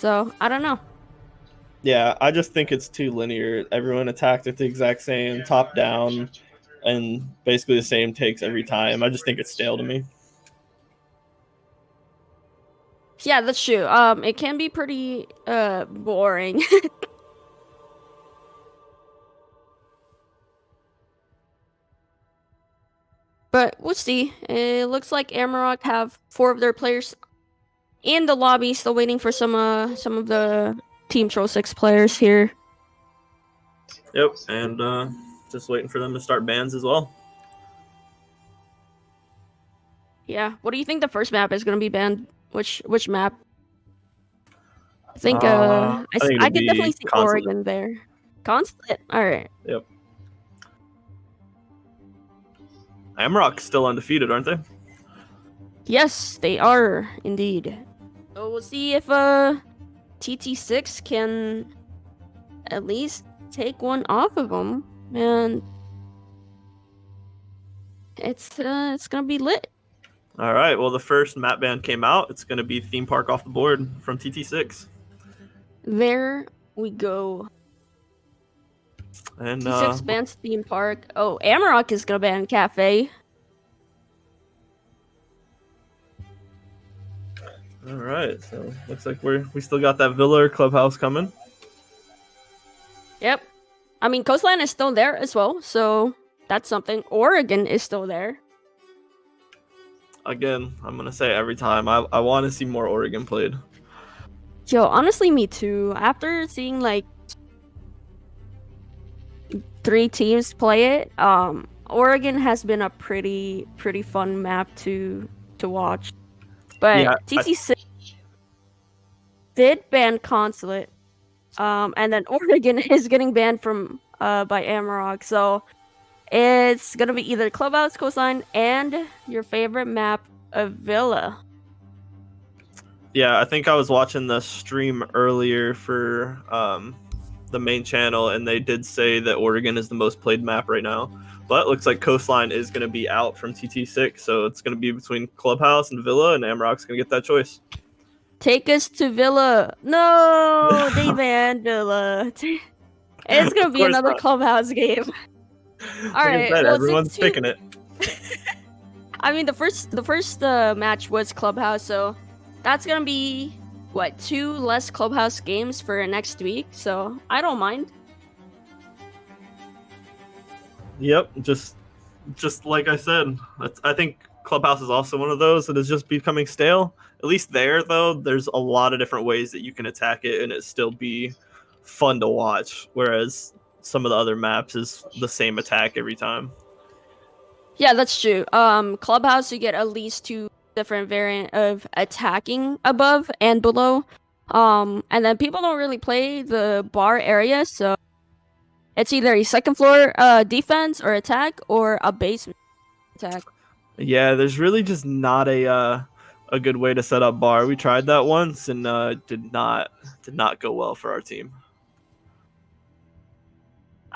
So I don't know. Yeah, I just think it's too linear. Everyone attacked it the exact same, top down, and basically the same takes every time. I just think it's stale to me. Yeah, that's true. It can be pretty boring. But we'll see. It looks like Amarok have 4 of their players in the lobby, still waiting for some of the Team Troll 6 players here. Yep, and just waiting for them to start bans as well. Yeah. What do you think the first map is gonna be banned? Which map? I think I think I it'll could definitely be see Consulate. Oregon there. Consulate. All right. Yep. Amarok's still undefeated, aren't they? Yes, they are indeed. So we'll see if TT6 can at least take one off of them, and it's gonna be lit. All right. Well, the first map ban came out. It's going to be Theme Park off the board from TT6. There we go. And T6 bans theme park. Oh, Amarok is gonna ban cafe. all right. So looks like we still got that Villa or Clubhouse coming. Yep. I mean, Coastline is still there as well, so that's something. Oregon is still there. Again, I'm gonna say every time I want to see more Oregon played. Yo, honestly, me too. After seeing like 3 teams play it, Oregon has been a pretty fun map to watch. But Yeah, TT6 did ban Consulate, and then Oregon is getting banned from by Amarok. So it's gonna be either Clubhouse, Coastline, and your favorite map of Villa. Yeah, I think I was watching the stream earlier for the main channel, and they did say that Oregon is the most played map right now. But it looks like Coastline is going to be out from TT6, so it's going to be between Clubhouse and Villa, and Amarok's going to get that choice. Take us to Villa. No, they banned Villa. It's gonna be another not. Clubhouse game. All right, said, well, everyone's picking it. I mean, the first match was Clubhouse, so that's gonna be what, 2 less Clubhouse games for next week. So I don't mind. Yep, just like I said, I think Clubhouse is also one of those that is just becoming stale. At least there, though, there's a lot of different ways that you can attack it and it still be fun to watch. Whereas some of the other maps is the same attack every time. Yeah, that's true. Clubhouse, you get at least 2 different variant of attacking above and below. And then people don't really play the bar area, so it's either a second floor defense or attack, or a basement attack. Yeah, there's really just not a good way to set up bar. We tried that once and did not go well for our team.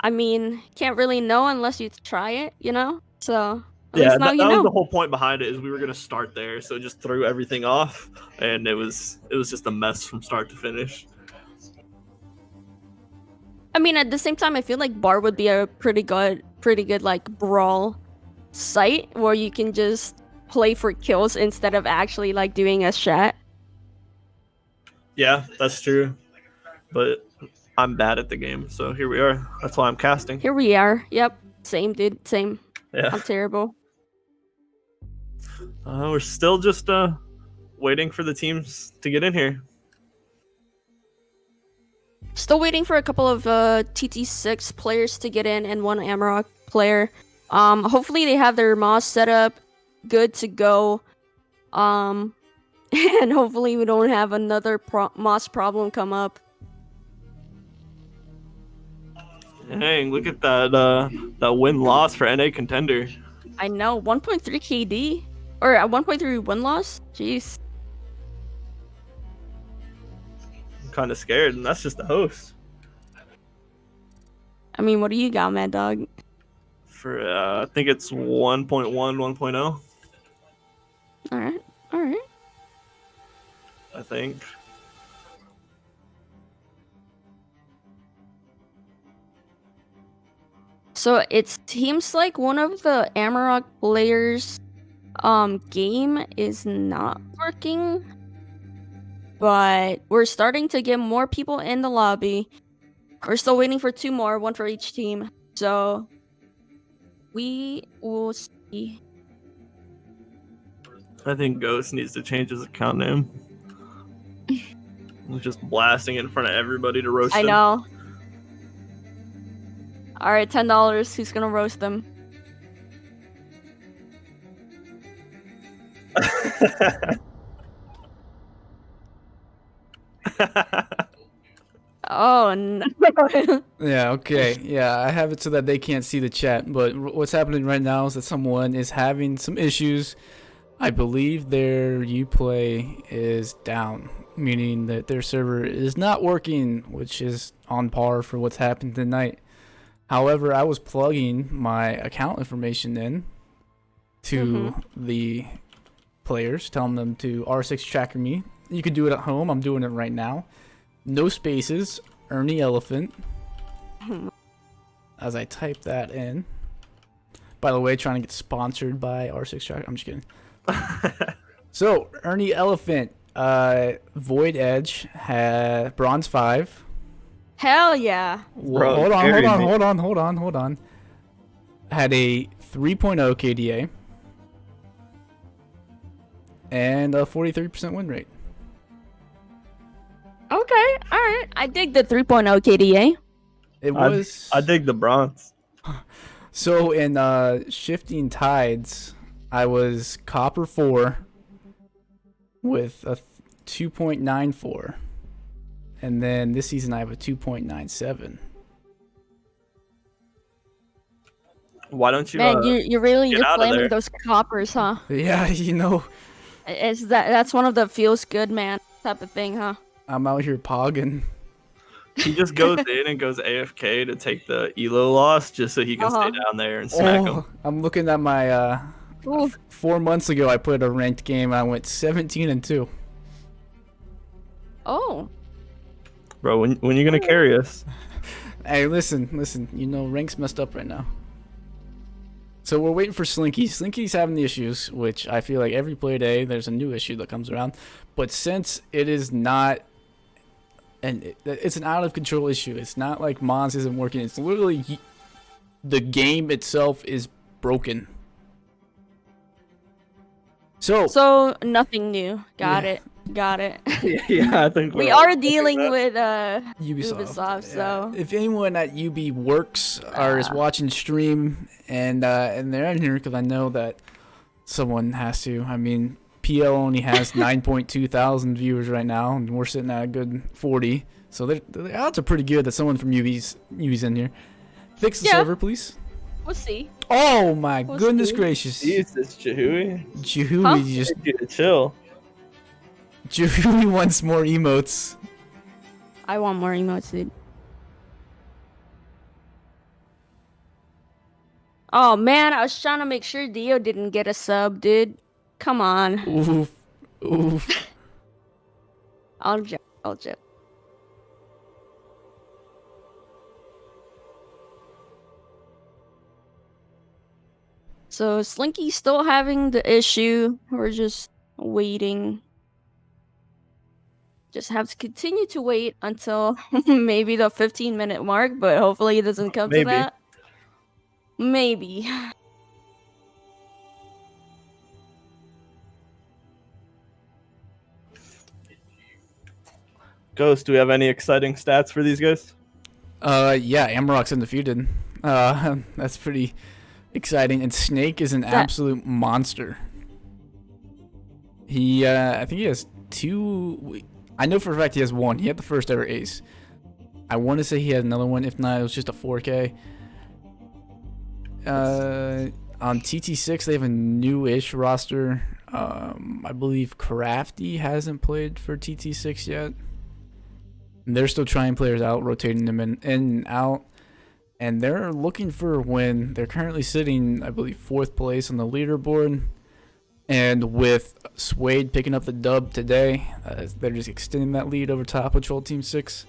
I mean, can't really know unless you try it, you know? So Yeah, now that you was know. the whole point behind it, is we were gonna start there, so it just threw everything off, and it was just a mess from start to finish. I mean, at the same time, I feel like bar would be a pretty good like brawl site where you can just play for kills instead of actually like doing a chat. Yeah, that's true, but I'm bad at the game, so here we are. That's why I'm casting. Here we are. Yep, same dude, same. Yeah, I'm terrible. we're still just waiting for the teams to get in here. Still waiting for a couple of TT6 players to get in and one Amarok player. Hopefully they have their Moss set up good to go. And hopefully we don't have another Moss problem come up. Dang, look at that win-loss for NA Contender. I know, 1.3 KD? Or 1.3 win-loss? Jeez. I'm kind of scared, and that's just the host. I mean, what do you got, Mad Dog? For I think it's 1.1, 1.0. Alright. I think. So it seems like one of the Amarok players' game is not working, but we're starting to get more people in the lobby. We're still waiting for 2 more, 1 for each team. So we will see. I think Ghost needs to change his account name. He's just blasting in front of everybody to roast I him. know. All right, $10. Who's gonna roast them? Oh no. Yeah, okay. Yeah, I have it so that they can't see the chat. But what's happening right now is that someone is having some issues. I believe their Uplay is down, meaning that their server is not working, which is on par for what's happened tonight. However, I was plugging my account information in to the players, telling them to R6 tracker me. You can do it at home. I'm doing it right now. No spaces, Ernie Elephant. As I type that in. By the way, trying to get sponsored by R6 Tracker. I'm just kidding. So, Ernie Elephant, Void Edge, had Bronze 5. Hell yeah. Bro, hold on. Had a 3.0 KDA. And a 43% win rate. Okay, all right. I dig the 3.0 KDA. It was. I dig the bronze. So in Shifting Tides, I was Copper 4 with a 2.94. And then this season I have a 2.97. Why don't you? Man, you're get out of flaming there. those coppers, huh? Yeah, you know, That's one of the feels good man type of thing, huh? I'm out here pogging. He just goes in and goes AFK to take the elo loss just so he can stay down there and smack him. I'm looking at my Ooh. 4 months ago I played a ranked game. I went 17-2. Oh. Bro, when you gonna carry us? Hey, listen. You know, rank's messed up right now. So we're waiting for Slinky. Slinky's having the issues, which I feel like every Playday there's a new issue that comes around. But since it is not, and it's an out of control issue. It's not like Mons isn't working. It's literally the game itself is broken. So nothing new. Got it. Yeah, I think We are dealing with Ubisoft. so If anyone at UB works or is watching stream and they're in here, because I know that someone has to. I mean, PL only has 9.2 thousand viewers right now, and we're sitting at a good 40. So the odds are pretty good that someone from UB's in here. Fix the server, please. we'll see. Oh my goodness see. gracious! Jesus, Jahui. Jahui just You to chill. Jahui wants more emotes. I want more emotes, dude. Oh man, I was trying to make sure Dio didn't get a sub, dude. Come on. Oof. I'll joke. So Slinky's still having the issue. We're just waiting. Just have to continue to wait until maybe the 15-minute mark, but hopefully it doesn't come to that. Maybe. Ghost, do we have any exciting stats for these guys? Yeah, Amarok's undefeated. That's pretty exciting. And Snake is an absolute monster. He, I think he has 2. I know for a fact he has 1. He had the first ever ace. I want to say he had another one. If not, it was just a 4K. On TT6, they have a new-ish roster. I believe Crafty hasn't played for TT6 yet. And they're still trying players out, rotating them in and out. And they're looking for a win. They're currently sitting, I believe, 4th place on the leaderboard. And with Suede picking up the dub today, they're just extending that lead over top Patrol Team 6.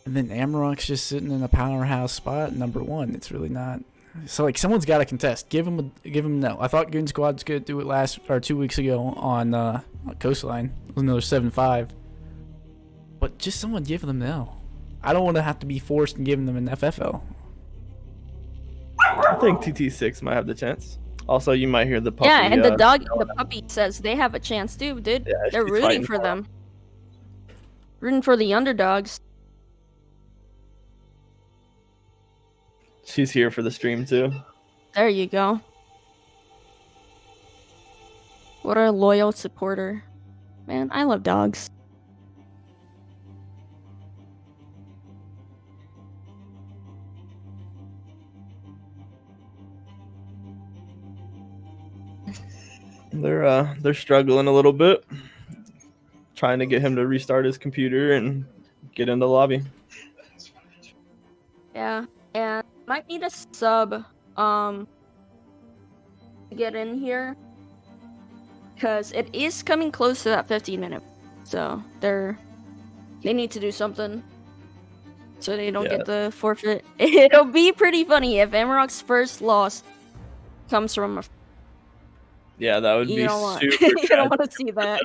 And then Amarok's just sitting in a powerhouse spot, number 1. It's really not. So like someone's got to contest. Give him no. I thought Goon Squad's gonna do it 2 weeks ago on Coastline. It was another 7-5. But just someone give them no. I don't want to have to be forced and giving them an FFL. I think TT6 might have the chance. Also, you might hear the puppy. Yeah, and the puppy says they have a chance too, dude. Yeah, They're she's rooting fighting for for them. Rooting for the underdogs. She's here for the stream too. There you go. What a loyal supporter. Man, I love dogs. They're struggling a little bit, trying to get him to restart his computer and get in the lobby. Yeah, and might need a sub to get in here, because it is coming close to that 15-minute. So they need to do something so they don't get the forfeit. It'll be pretty funny if Amarok's first loss comes from a. Yeah, that would be super you don't want to see that.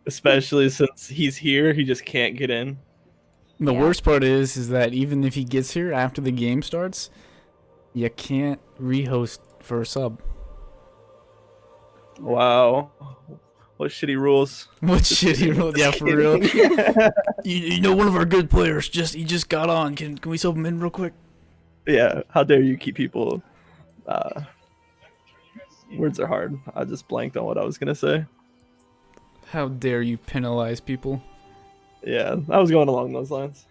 Especially since he's here, he just can't get in. The worst part is that even if he gets here after the game starts, you can't rehost for a sub. Wow. What shitty rules. What shitty rules? Yeah, for real. you know, one of our good players he just got on. Can we sub him in real quick? Yeah, how dare you keep people... words are hard. I just blanked on what I was going to say. How dare you penalize people? Yeah, I was going along those lines.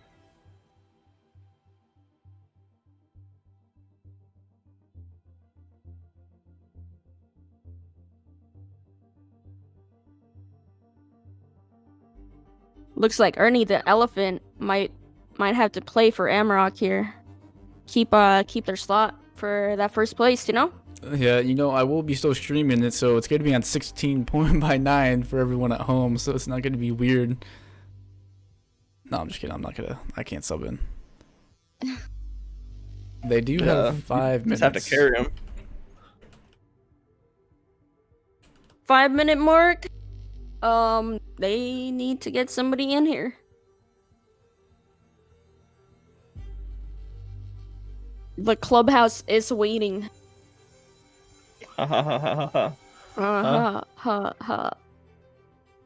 Looks like Ernie the elephant might have to play for Amarok here. Keep their slot for that first place, you know? Yeah, you know, I will be still streaming it, so it's going to be on 16.9 for everyone at home, so it's not going to be weird. No, I'm just kidding. I can't sub in. They do have 5 minutes. Just have to carry him. 5-minute mark. They need to get somebody in here. The clubhouse is waiting. Ha ha ha ha ha. Ha ha ha.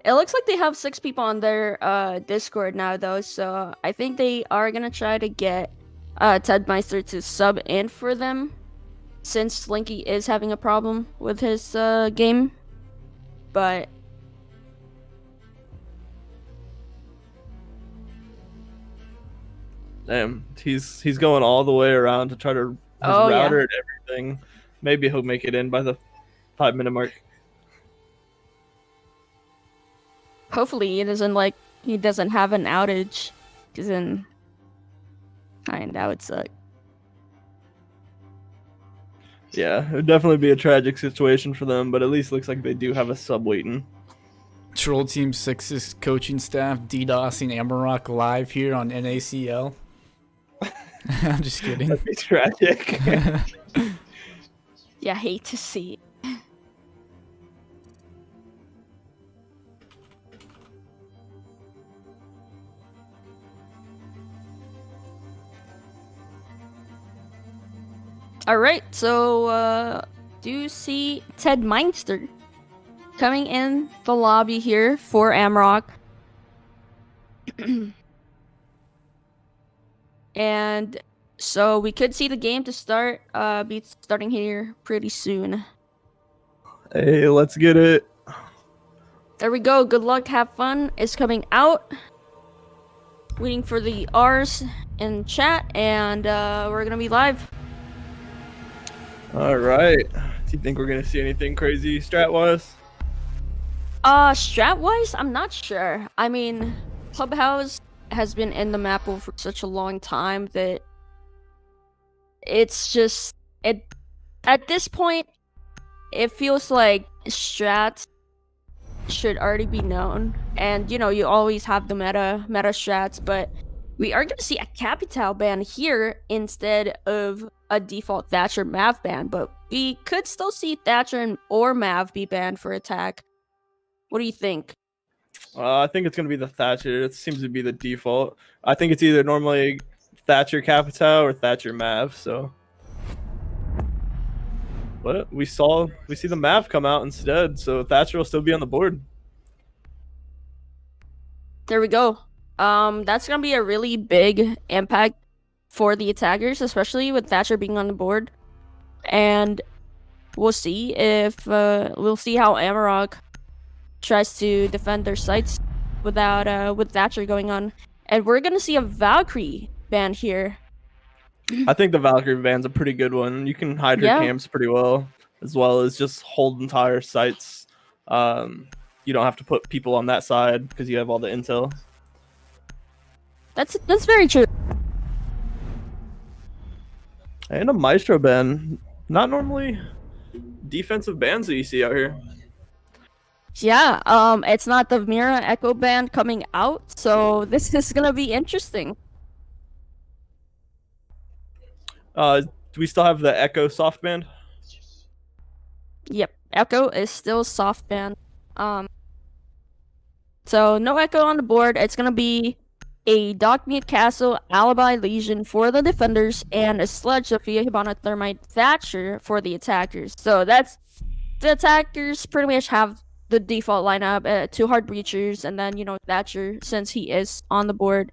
It looks like they have 6 people on their Discord now, though, so I think they are gonna try to get Ted Meister to sub in for them, since Slinky is having a problem with his game. But damn, he's going all the way around to try to router and everything. Maybe he'll make it in by the 5-minute mark. hopefully he doesn't have an outage, because then that would suck. Yeah, it would definitely be a tragic situation for them, but at least looks like they do have a sub waiting. Troll Team 6's coaching staff DDoSing Amarok live here on NACL. I'm just kidding. That'd be tragic. Yeah, I hate to see it. Alright, so do you see Ted Meister coming in the lobby here for Amarok? And so we could see the game to be starting here pretty soon. Hey, let's get it. There we go. Good luck, have fun is coming out. Waiting for the R's in chat, and we're gonna be live. All right. Do you think we're gonna see anything crazy strat-wise? Strat-wise, I'm not sure. I mean, Clubhouse has been in the map pool for such a long time that it's just at this point it feels like strats should already be known, and you know, you always have the meta strats, but we are going to see a Capital ban here instead of a default Thatcher Mav ban, but we could still see Thatcher or Mav be banned for attack. What do you think? I think it's going to be the Thatcher. It seems to be the default. I think it's either normally Thatcher Capital or Thatcher Mav. So, but we see the Mav come out instead. So Thatcher will still be on the board. There we go. That's gonna be a really big impact for the attackers, especially with Thatcher being on the board. And we'll see if we'll see how Amarok tries to defend their sites without with Thatcher going on. And we're gonna see a Valkyrie ban here. I think the Valkyrie ban's a pretty good one. You can hide your camps pretty well as just hold entire sites. You don't have to put people on that side because you have all the intel. That's very true. And a Maestro ban. Not normally defensive bans that you see out here. Yeah, it's not the Mira Echo band coming out, so this is gonna be interesting. Do we still have the Echo soft band? Yep, Echo is still soft band. So no Echo on the board. It's gonna be a Dogmeat Castle Alibi Legion for the defenders and a Sledge Sophia Hibana Thermite Thatcher for the attackers. So that's the attackers pretty much have the default lineup, 2 hard breachers, and then Thatcher since he is on the board.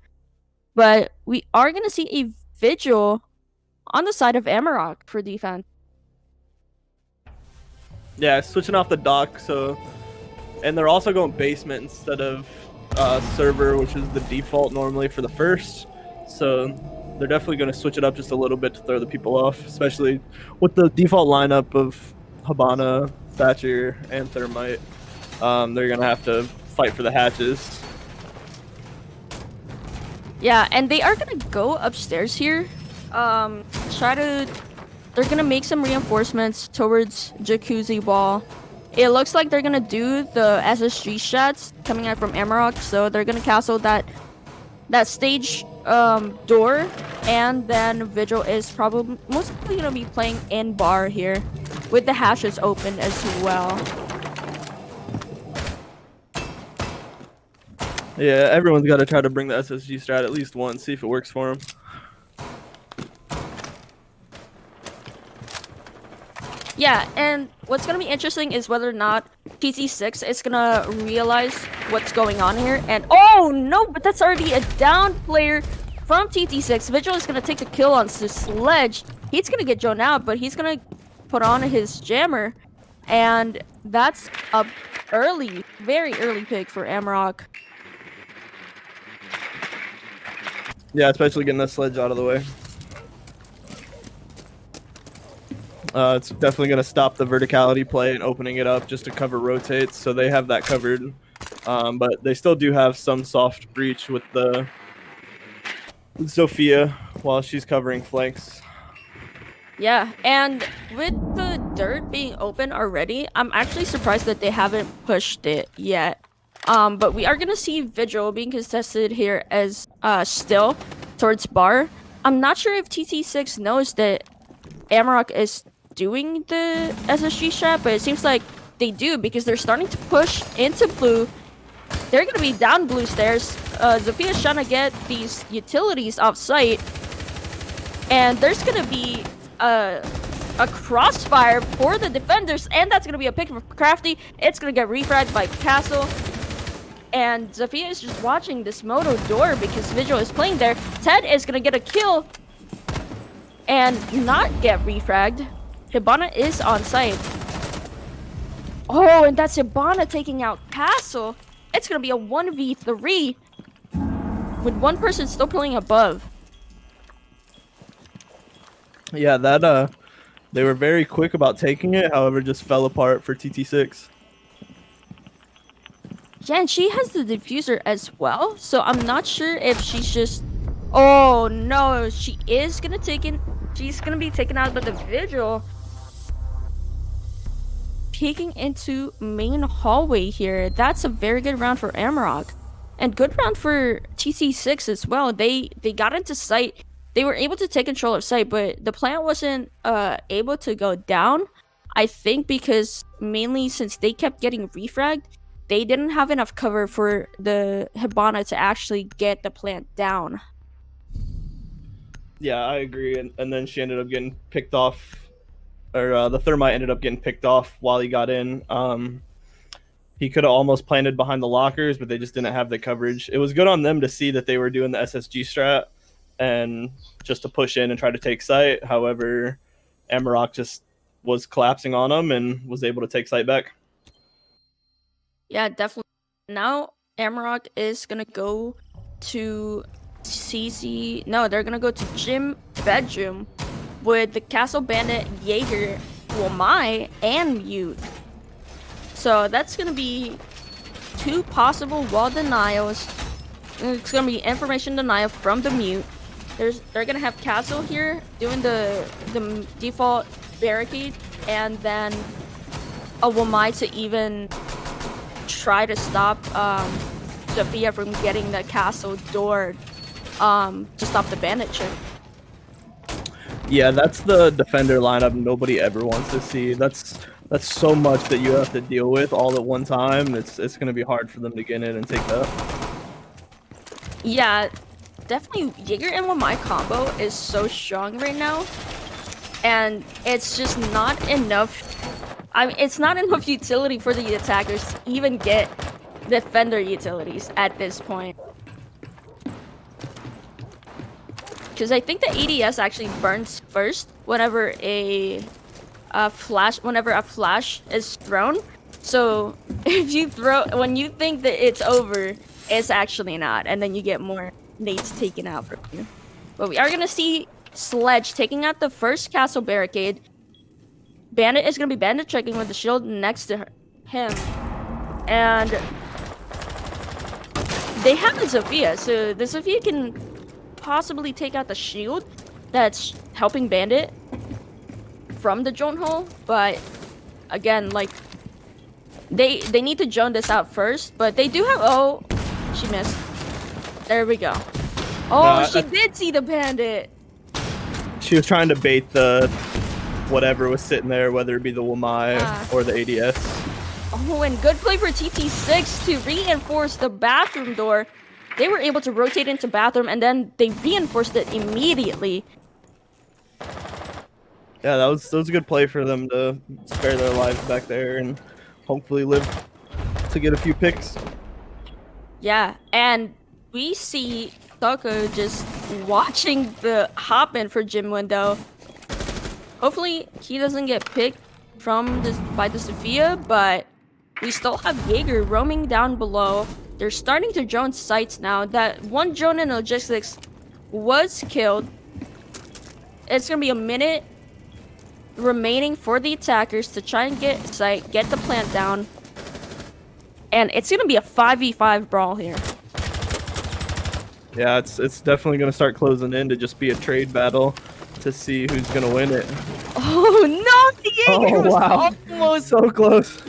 But we are gonna see a Vigil on the side of Amarok for defense. Yeah, switching off the dock. And they're also going basement instead of server, which is the default normally for the first. So they're definitely going to switch it up just a little bit to throw the people off, especially with the default lineup of Hibana, Thatcher, and Thermite. They're going to have to fight for the hatches. Yeah, and they are going to go upstairs here. They're going to make some reinforcements towards Jacuzzi Wall. It looks like they're gonna do the SSG shots coming out from Amarok, so they're gonna castle that stage door, and then Vigil is probably mostly gonna be playing in bar here, with the hashes open as well. Yeah, everyone's got to try to bring the SSG strat at least once, see if it works for them. Yeah, and what's going to be interesting is whether or not TT6 is going to realize what's going on here. And, oh, no, but that's already a down player from TT6. Vigil is going to take the kill on the Sledge. He's going to get Joan out, but he's going to put on his jammer. And that's a very early pick for Amarok. Yeah, especially getting that Sledge out of the way. It's definitely going to stop the verticality play and opening it up just to cover rotates, so they have that covered. But they still do have some soft breach with the Sophia while she's covering flanks. Yeah, and with the dirt being open already, I'm actually surprised that they haven't pushed it yet. But we are going to see Vigil being contested here as still towards bar. I'm not sure if TT6 knows that Amarok is doing the SSG shot, but it seems like they do because they're starting to push into blue. They're going to be down blue stairs. Zophia's trying to get these utilities off site, and there's going to be a crossfire for the defenders, and that's going to be a pick for Crafty. It's going to get refragged by Castle, and Zofia is just watching this Moto door because Vigil is playing there. Ted is going to get a kill and not get refragged. Hibana is on site. Oh, and that's Hibana taking out Castle. It's going to be a 1v3 with one person still playing above. Yeah, they were very quick about taking it, however, just fell apart for TT6. Yeah, and she has the diffuser as well, so I'm not sure if she's just... Oh, no, she is going to take in... She's going to be taken out by the Vigil. Peeking into main hallway here. That's a very good round for Amarok. And good round for TC6 as well. They got into sight. They were able to take control of sight, but the plant wasn't able to go down. I think because mainly since they kept getting refragged, they didn't have enough cover for the Hibana to actually get the plant down. Yeah, I agree. And then she ended up getting picked off, or the thermite ended up getting picked off while he got in. He could have almost planted behind the lockers, but they just didn't have the coverage. It was good on them to see that they were doing the SSG strat and just to push in and try to take site. However, Amarok just was collapsing on them and was able to take site back. Yeah, definitely. Now Amarok is gonna go to CC. No, they're gonna go to Gym bedroom with the Castle Bandit, Jaeger, Wamai, and Mute. So that's gonna be 2 possible wall denials. It's gonna be information denial from the Mute. They're gonna have Castle here doing the default barricade, and then a Wamai to even try to stop Sophia from getting the castle door to stop the bandit chick. Yeah, that's the defender lineup nobody ever wants to see. That's so much that you have to deal with all at one time. It's going to be hard for them to get in and take that. Yeah, definitely Jaeger and Wamai combo is so strong right now, and it's just not enough. I mean, it's not enough utility for the attackers to even get defender utilities at this point. Because I think the ADS actually burns first whenever a flash is thrown. So if you when you think that it's over, it's actually not, and then you get more nades taken out from you. But we are gonna see Sledge taking out the first castle barricade. Bandit is going to be bandit checking with the shield next to him. And they have the Sophia, so the Sophia can possibly take out the shield that's helping Bandit from the drone hole. But again, like, they need to drone this out first. But they do have... Oh, she missed. There we go. Oh, she did see the Bandit. She was trying to bait the... whatever was sitting there, whether it be the Wamai or the ADS. Oh, and good play for TT6 to reinforce the bathroom door. They were able to rotate into bathroom, and then they reinforced it immediately. Yeah, that was a good play for them to spare their lives back there and hopefully live to get a few picks. Yeah, and we see Toko just watching the hop in for Gym window. Hopefully he doesn't get picked by the Sophia, but we still have Jaeger roaming down below. They're starting to drone sites now. That one drone in logistics was killed. It's gonna be a minute remaining for the attackers to try and get the plant down. And it's gonna be a 5v5 brawl here. Yeah, it's definitely gonna start closing in to just be a trade battle to see who's gonna win it. Oh no, the Jaeger was almost so close.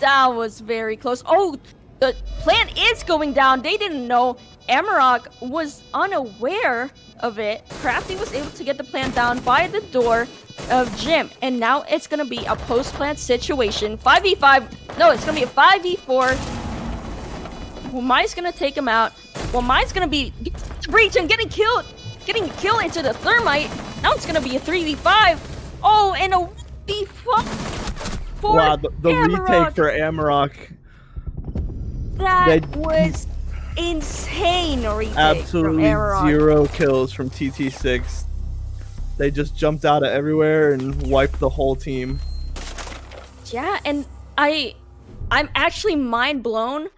That was very close. Oh, the plant is going down. They didn't know. Amarok was unaware of it. Crafty was able to get the plant down by the door of Jim. And now it's going to be a post-plant situation. 5v5. No, it's going to be a 5v4. Wamai's going to take him out. Wamai's going to be breach and getting killed. Getting a kill into the thermite. Now it's going to be a 3v5. Oh, and a 1v4. Wow, the retake for Amarok. That was insane retake. Absolutely from Amarok. 0 kills from TT6. They just jumped out of everywhere and wiped the whole team. Yeah, and I'm actually mind blown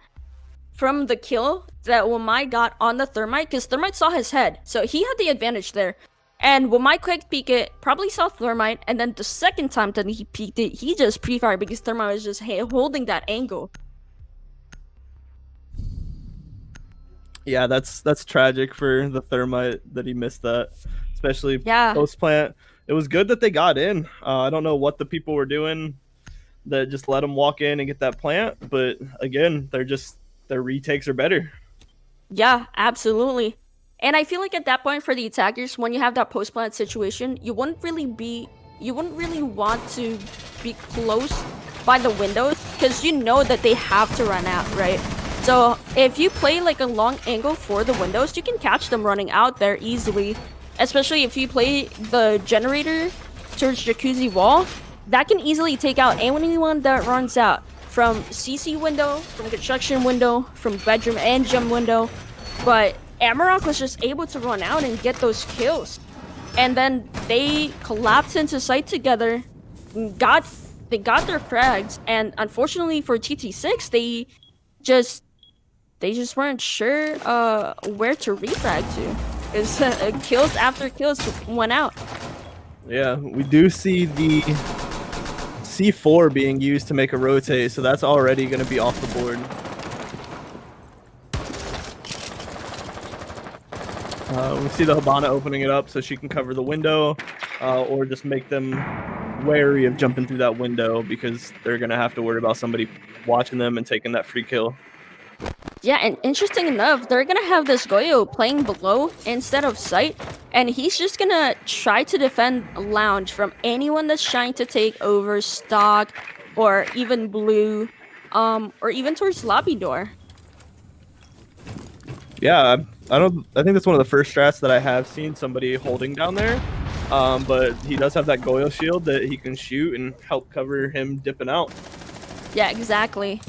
from the kill that Wamai got on the thermite, because thermite saw his head, so he had the advantage there. And Wamai quick peek it, probably saw thermite, and then the second time that he peeked it, he just pre-fired because thermite was just holding that angle. Yeah, that's tragic for the thermite that he missed that, especially post plant. It was good that they got in. I don't know what the people were doing that just let them walk in and get that plant, but again, their retakes are better. Yeah, absolutely. And I feel like at that point for the attackers, when you have that post plant situation, you wouldn't really want to be close by the windows because you know that they have to run out, right? So if you play like a long angle for the windows, you can catch them running out there easily. Especially if you play the generator towards Jacuzzi wall, that can easily take out anyone that runs out from CC window, from construction window, from bedroom and gym window. But Amarok was just able to run out and get those kills. And then they collapsed into site together, got they got their frags, and unfortunately for TT6, just they just weren't sure where to refrag to. It's kills after kills went out. Yeah, we do see the C4 being used to make a rotate, so that's already going to be off the board. We see the Hibana opening it up so she can cover the window, or just make them wary of jumping through that window because they're going to have to worry about somebody watching them and taking that free kill. Yeah, and interesting enough, they're gonna have this Goyo playing below instead of site, and he's just gonna try to defend Lounge from anyone that's trying to take over stock, or even blue, or even towards lobby door. Yeah, I think that's one of the first strats that I have seen somebody holding down there. But he does have that Goyo shield that he can shoot and help cover him dipping out. Yeah, exactly.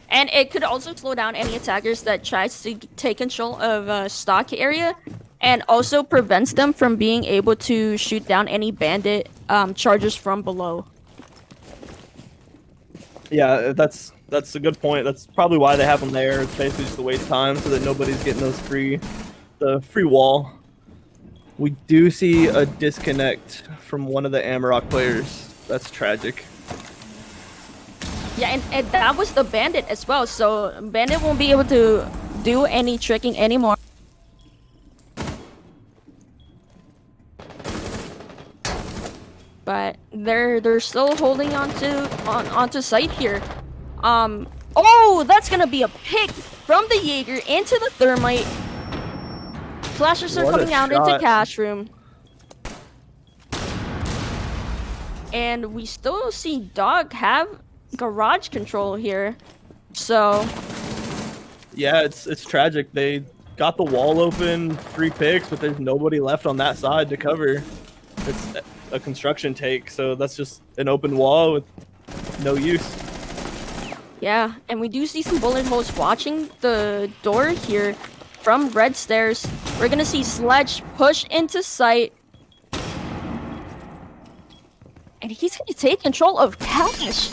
And it could also slow down any attackers that tries to take control of stock area, and also prevents them from being able to shoot down any bandit charges from below. Yeah, that's a good point. That's probably why they have them there. It's basically just to waste time so that nobody's getting the free wall. We do see a disconnect from one of the Amarok players. That's tragic. Yeah, and that was the bandit as well, so bandit won't be able to do any tricking anymore. But they're still holding onto site here. Oh, that's gonna be a pick from the Jaeger into the thermite. Flashers are coming out into cash room. And we still see Dog have garage control here. So yeah, it's tragic. They got the wall open, free picks, but there's nobody left on that side to cover. It's a construction take, so that's just an open wall with no use. Yeah, and we do see some bullet holes watching the door here from red stairs. We're gonna see Sledge push into sight. And he's gonna take control of Cash.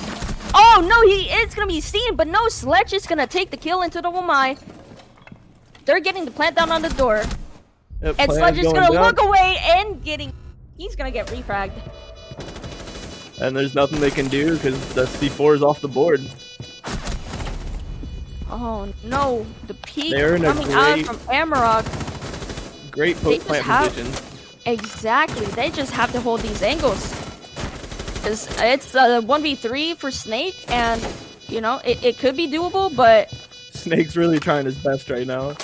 Oh no, he is gonna be seen, but no, Sledge is gonna take the kill into the Wamai. They're getting the plant down on the door. Yep, and Sledge is gonna look away and he's gonna get refragged. And there's nothing they can do because the C4 is off the board. Oh no, the peak coming out from Amarok. Great post plant position. Exactly, they just have to hold these angles. It's a 1v3 for Snake, and you know it could be doable, but Snake's really trying his best right now.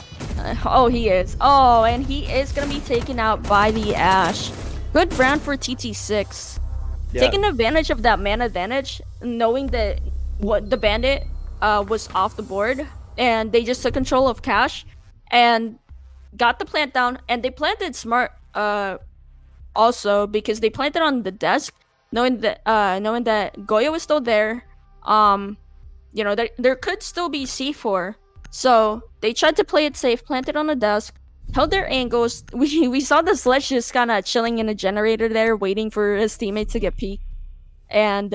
Oh, he is. Oh, and he is gonna be taken out by the Ash. Good round for TT6. Yeah. Taking advantage of that man advantage, knowing that what the bandit was off the board, and they just took control of Cash and got the plant down, and they planted smart also because they planted on the desk, knowing that Goyo was still there. You know, there could still be C4, so they tried to play it safe, planted on the desk, held their angles. We saw the Sledge just kind of chilling in a generator there, waiting for his teammate to get peeked, and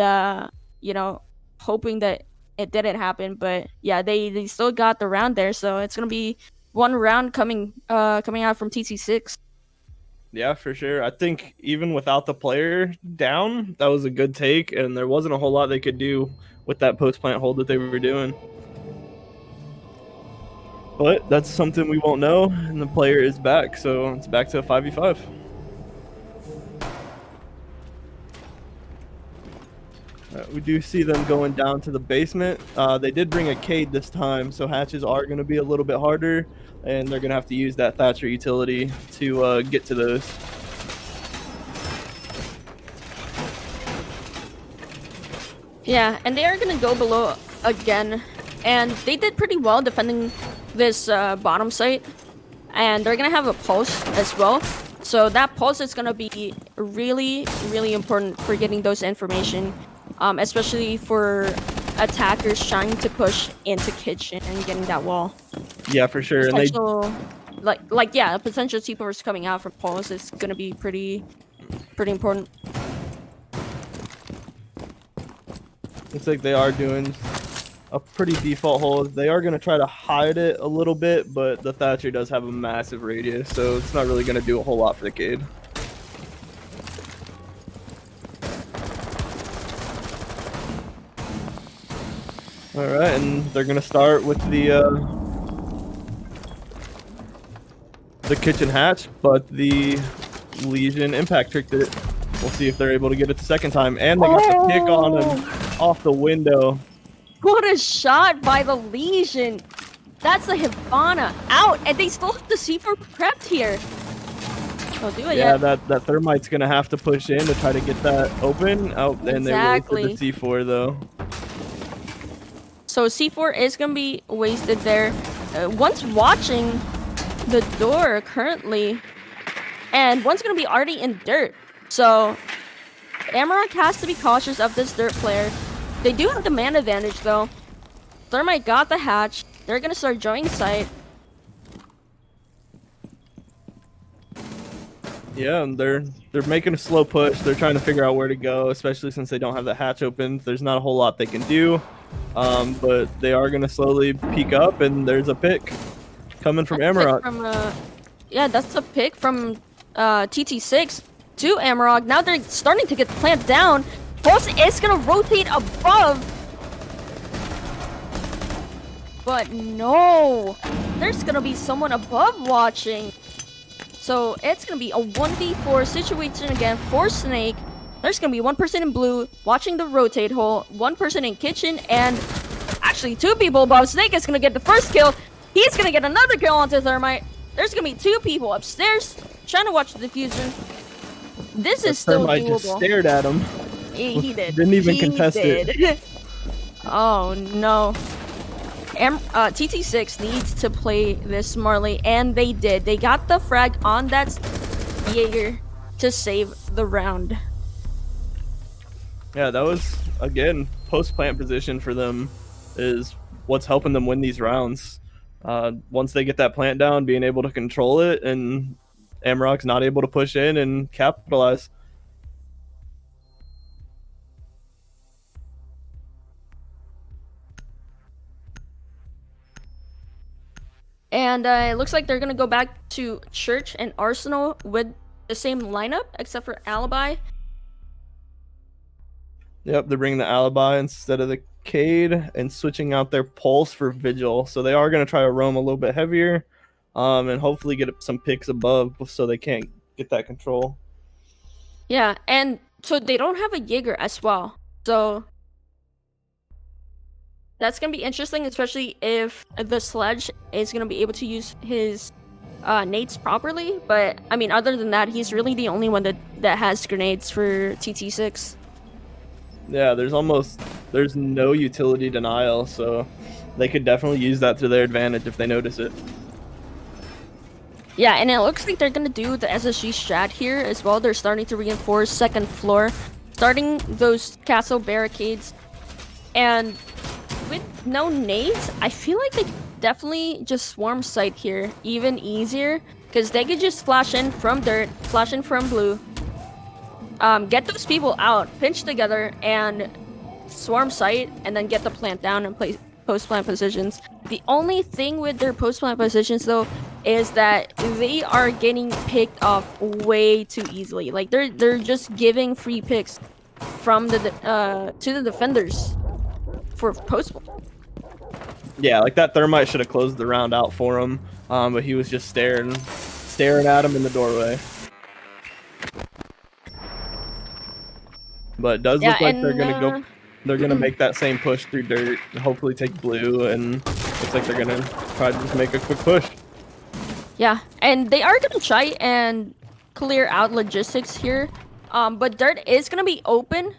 you know, hoping that it didn't happen. But yeah, they still got the round there, so it's gonna be one round coming out from TT6. Yeah, for sure. I think even without the player down, that was a good take, and there wasn't a whole lot they could do with that post-plant hold that they were doing. But that's something we won't know, and the player is back, so it's back to a 5v5. We do see them going down to the basement. They did bring a Cade this time, so hatches are going to be a little bit harder, and they're going to have to use that Thatcher utility to get to those. Yeah, and they are gonna go below again, and they did pretty well defending this bottom site, and they're gonna have a pulse as well. So that pulse is gonna be really, really important for getting those information, especially for attackers trying to push into kitchen and getting that wall. Yeah, for sure. And Potential, yeah, potential T-force coming out from pulse is gonna be pretty important. looks like they are doing a pretty default hold. They are going to try to hide it a little bit, but the Thatcher does have a massive radius, so it's not really going to do a whole lot for the Cade. Alright, and they're going to start with the kitchen hatch, but the Legion impact tricked it. We'll see if they're able to get it the second time. And they got the pick on him off the window. What a shot by the Legion! That's the Hibana out, and they still have the C4 prepped here. Don't do it Yeah, yet. that Thermite's gonna have to push in to try to get that open. Oh, and Exactly. they wasted the C4 though. So C4 is gonna be wasted there. One's watching the door currently, and one's gonna be already in dirt. So Amarok has to be cautious of this dirt player. They do have the man advantage though. Thermite got the hatch. They're gonna start joining site. Yeah, and they're making a slow push. They're trying to figure out where to go, especially since they don't have the hatch open. There's not a whole lot they can do, but they are gonna slowly peek up, and there's a pick coming from Amarok. Yeah, that's a pick from TT6 to Amarok. Now they're starting to get the plant down. Pulse is gonna rotate above. But no, there's gonna be someone above watching. So it's gonna be a 1v4 situation again for Snake. There's gonna be one person in blue watching the rotate hole, one person in kitchen, and actually two people above. Snake is gonna get the first kill. He's gonna get another kill onto Thermite. There's gonna be two people upstairs trying to watch the diffusion. This is still Thermite doable. just stared at him. He did. Didn't even He contest it. did. Oh no. TT6 needs to play this smartly, and they did. They got the frag on that Jaeger to save the round. Yeah, that was, again, post-plant position for them is what's helping them win these rounds. Once they get that plant down, being able to control it, and Amarok's not able to push in and capitalize. And it looks like they're going to go back to Church and Arsenal with the same lineup, except for Alibi. Yep, they're bringing the Alibi instead of the Cade and switching out their Pulse for Vigil. So they are going to try to roam a little bit heavier and hopefully get some picks above so they can't get that control. Yeah, and so they don't have a Jaeger as well. So that's going to be interesting, especially if the Sledge is going to be able to use his nades properly. But, I mean, other than that, he's really the only one that has grenades for TT6. Yeah, there's no utility denial, so they could definitely use that to their advantage if they notice it. Yeah, and it looks like they're going to do the SSG strat here as well. They're starting to reinforce second floor, starting those castle barricades. And with no nades, I feel like they definitely just swarm site here even easier, because they could just flash in from dirt, flash in from blue, get those people out, pinch together, and swarm site, and then get the plant down and play post-plant positions. The only thing with their post-plant positions, though, is that they are getting picked off way too easily. Like they're just giving free picks from the to the defenders for post. Yeah, like that Thermite should have closed the round out for him, but he was just staring at him in the doorway. But it does look like they're gonna they're gonna make that same push through dirt and hopefully take blue, and looks like they're gonna try to just make a quick push. Yeah, and they are gonna try and clear out logistics here. But dirt is gonna be open.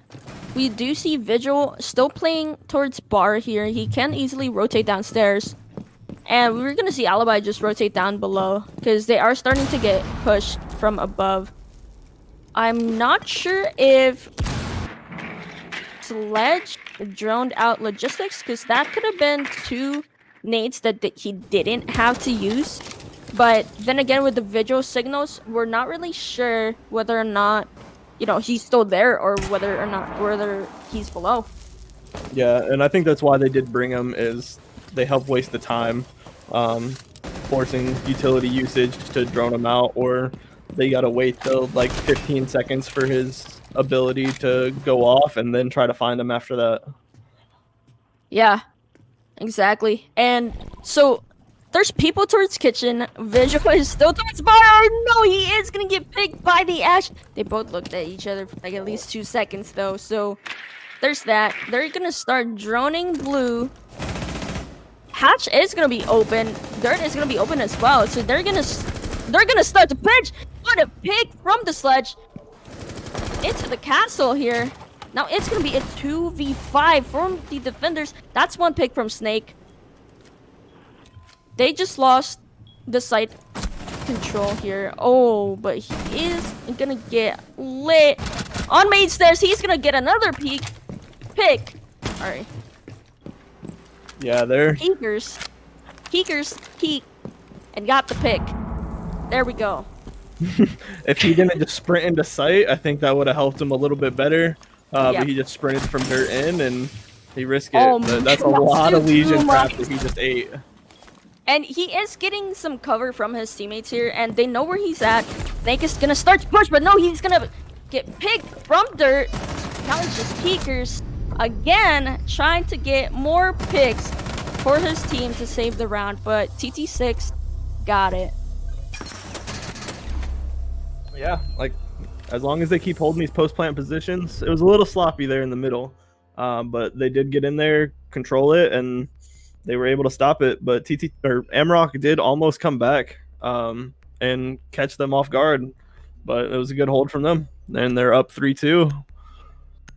We do see Vigil still playing towards bar here. He can easily rotate downstairs. And we're gonna see Alibi just rotate down below because they are starting to get pushed from above. I'm not sure if Sledge droned out logistics because that could have been 2 nades that he didn't have to use. But then again, with the Vigil signals, we're not really sure whether or not, you know, he's still there or whether he's below. Yeah, and I think that's why they did bring him, is they help waste the time, forcing utility usage to drone him out, or they gotta wait till like 15 seconds for his ability to go off and then try to find him after that. Yeah, exactly. And so there's people towards kitchen. Vigil is still towards bar. Oh no, he is gonna get picked by the Ash. They both looked at each other for like at least 2 seconds though. So there's that. They're gonna start droning blue. Hatch is gonna be open. Dirt is gonna be open as well. So they're gonna start to pitch. What a pick from the Sledge into the castle here. Now it's gonna be a 2v5 from the defenders. That's 1 pick from Snake. They just lost the site control here. Oh, but he is gonna get lit on main stairs. He's gonna get another pick. All right. Yeah, they're Peekers peek and got the pick. There we go. if he didn't just sprint into sight, I think that would have helped him a little bit better. Yeah. But he just sprinted from dirt in and he risked it. Oh, But that's a man, lot of too Legion crap much. that he just ate. And he is getting some cover from his teammates here, and they know where he's at. Snake is gonna start to push, but no, he's gonna get picked from dirt. Now it's just Peekers again, trying to get more picks for his team to save the round, but TT6 got it. Yeah, like as long as they keep holding these post plant positions, it was a little sloppy there in the middle, but they did get in there, control it, and they were able to stop it. But Amarok did almost come back and catch them off guard, but it was a good hold from them, and they're up 3-2.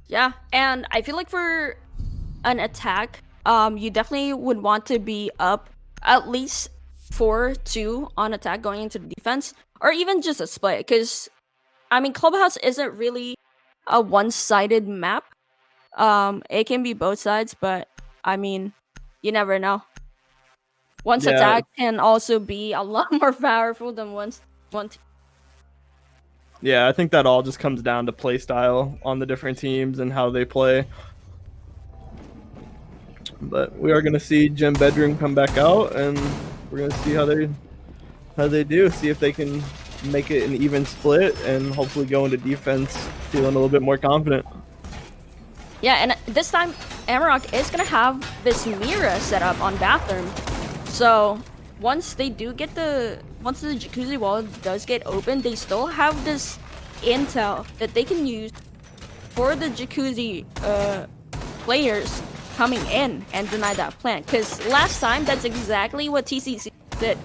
Yeah, and I feel like for an attack, you definitely would want to be up at least 4-2 on attack going into the defense, or even just a split, because I mean Clubhouse isn't really a one-sided map. It can be both sides, but I mean, you never know. One's attack can also be a lot more powerful than one team. Yeah, I think that all just comes down to play style on the different teams and how they play. But we are going to see Gem Bedroom come back out, and we're going to see how they do. See if they can make it an even split, and hopefully go into defense feeling a little bit more confident. Yeah, and this time Amarok is gonna have this Mira set up on bathroom. So once the jacuzzi wall does get open, they still have this intel that they can use for the jacuzzi players coming in and deny that plant. Because last time, that's exactly what TCC did.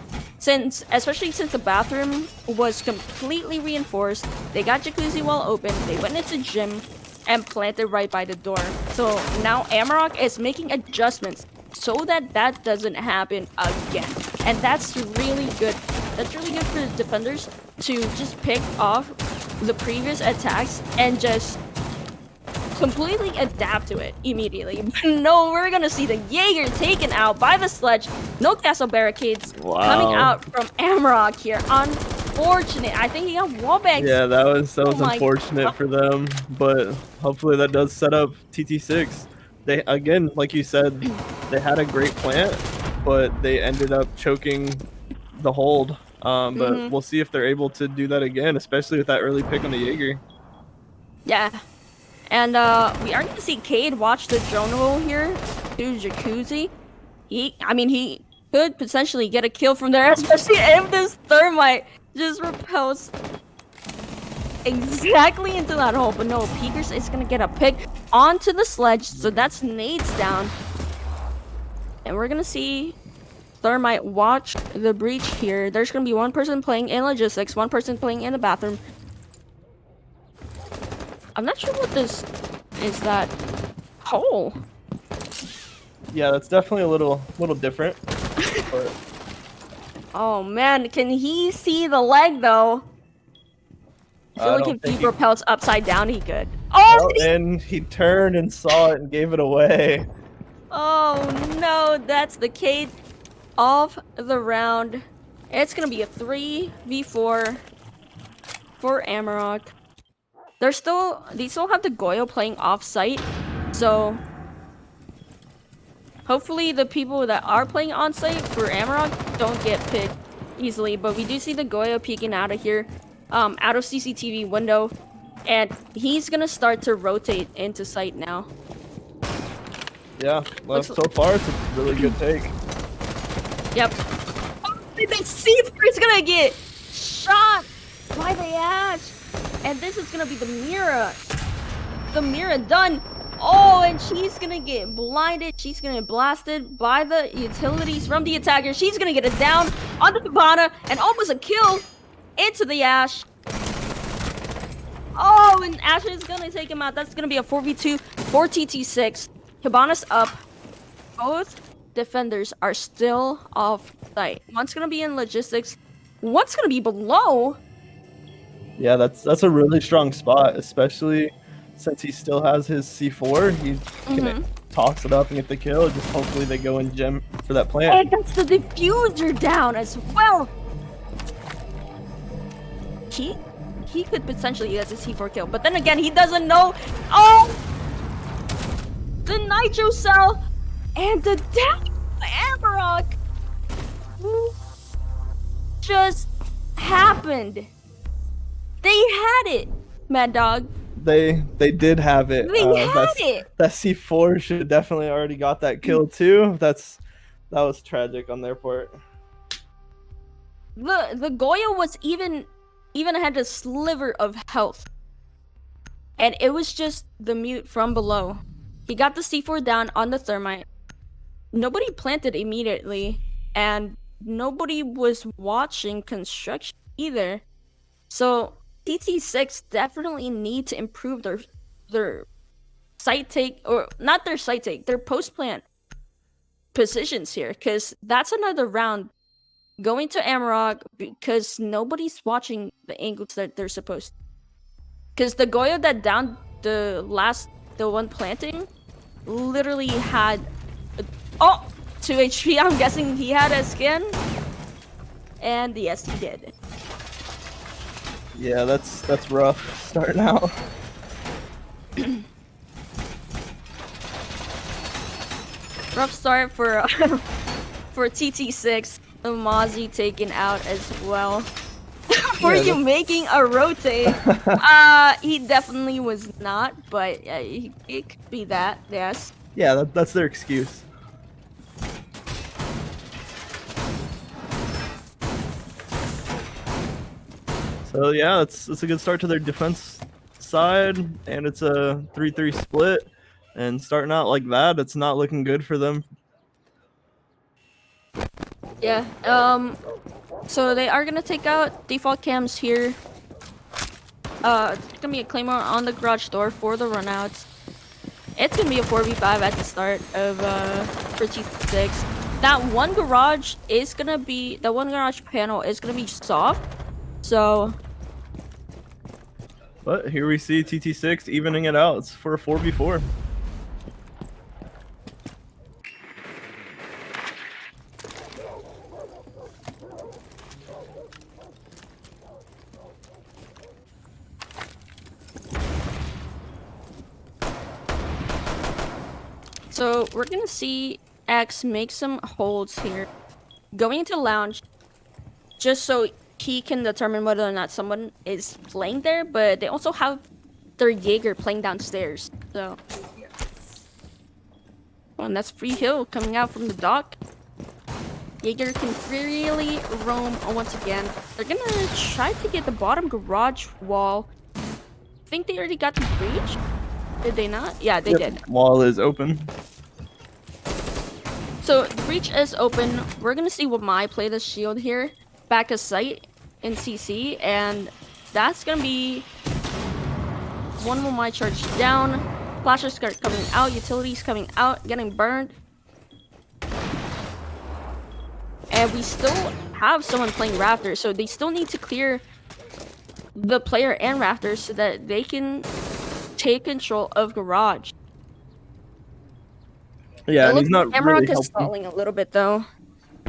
Especially since the bathroom was completely reinforced, they got jacuzzi wall open, they went into gym and planted right by the door. So now Amarok is making adjustments so that that doesn't happen again. And that's really good. That's really good for the defenders to just pick off the previous attacks and just completely adapt to it immediately. No, we're gonna see the Jaeger taken out by the Sledge. No castle barricades coming out from Amarok here. Unfortunate. I think he got wallbanged. Yeah, that was unfortunate God. for them, but hopefully that does set up TT6. They, again, like you said, they had a great plant, but they ended up choking the hold. But we'll see if they're able to do that again, especially with that early pick on the Jaeger. Yeah. And we are going to see Cade watch the drone roll here to Jacuzzi. He could potentially get a kill from there, especially if this thermite just repels exactly into that hole. But no, Peekers is gonna get a pick onto the sledge. So that's nades down. And we're gonna see Thermite watch the breach here. There's gonna be one person playing in logistics, one person playing in the bathroom. I'm not sure what this is, that hole. Yeah, that's definitely a little different. But Oh man, can he see the leg though? I feel I like don't if he think propels upside down, he could. Oh, and he turned and saw it and gave it away. oh no, that's the case of the round. It's gonna be a 3v4 for Amarok. They still have the Goyo playing off site, so hopefully the people that are playing on site for Amarok don't get picked easily. But we do see the Goyo peeking out of here, out of CCTV window, and he's gonna start to rotate into site now. Yeah, well, so far it's a really good take. Yep. Oh, the C4 is gonna get shot by the Ash, and this is gonna be the Mira. The Mira done. Oh, and she's gonna get blinded. She's gonna get blasted by the utilities from the attacker. She's gonna get it down on the Cabana and almost a kill into the Ash. Oh, and Ash is gonna take him out. That's gonna be a 4v2 for TT6. Cabana's up. Both defenders are still off site. One's gonna be in logistics. One's gonna be below. Yeah, that's a really strong spot, especially since he still has his C4. He can toss it up and get the kill. Just hopefully they go in gem for that plant. And that's the diffuser down as well. He could potentially get a C4 kill, but then again, he doesn't know. Oh, the nitro cell and the death of Amarok just happened. They had it, Mad Dog. They did have it. They had it. That C4 should have definitely already got that kill too. That was tragic on their part. The Goya was even had a sliver of health, and it was just the mute from below. He got the C4 down on the thermite. Nobody planted immediately, and nobody was watching construction either. So TT6 definitely need to improve their site take, or not their site take, their post plant positions here, because that's another round going to Amarok because nobody's watching the angles that they're supposed to. Because the Goyo that downed the one planting literally had 2 HP. I'm guessing he had a skin, and yes, he did. Yeah, that's rough starting out. Rough start for for TT6. Mozzie taken out as well. Were you making a rotate? He definitely was not, but it could be that, yes. Yeah, that's their excuse. So yeah, it's a good start to their defense side, and it's a 3-3 split. And starting out like that, it's not looking good for them. Yeah. So they are gonna take out default cams here. It's gonna be a claymore on the garage door for the runouts. It's gonna be a 4v5 at the start of for T6. That one garage panel is gonna be soft. So, but here we see TT6 evening it out. It's for a 4v4. So we're gonna see X make some holds here, going into lounge, just so he can determine whether or not someone is playing there. But they also have their Jaeger playing downstairs. So, and that's free hill coming out from the dock. Jaeger can freely roam once again. They're gonna try to get the bottom garage wall think they already got the breach. Did they not? Yeah, they did. Wall is open. So the breach is open. We're gonna see what my play the shield here. Back of sight in CC, and that's gonna be one of my charge down. Flashers start coming out, utilities coming out, getting burned. And we still have someone playing Raptors, so they still need to clear the player and Raptors so that they can take control of Garage. Yeah, It and looks he's not like really Amarok is helping. stalling a little bit though.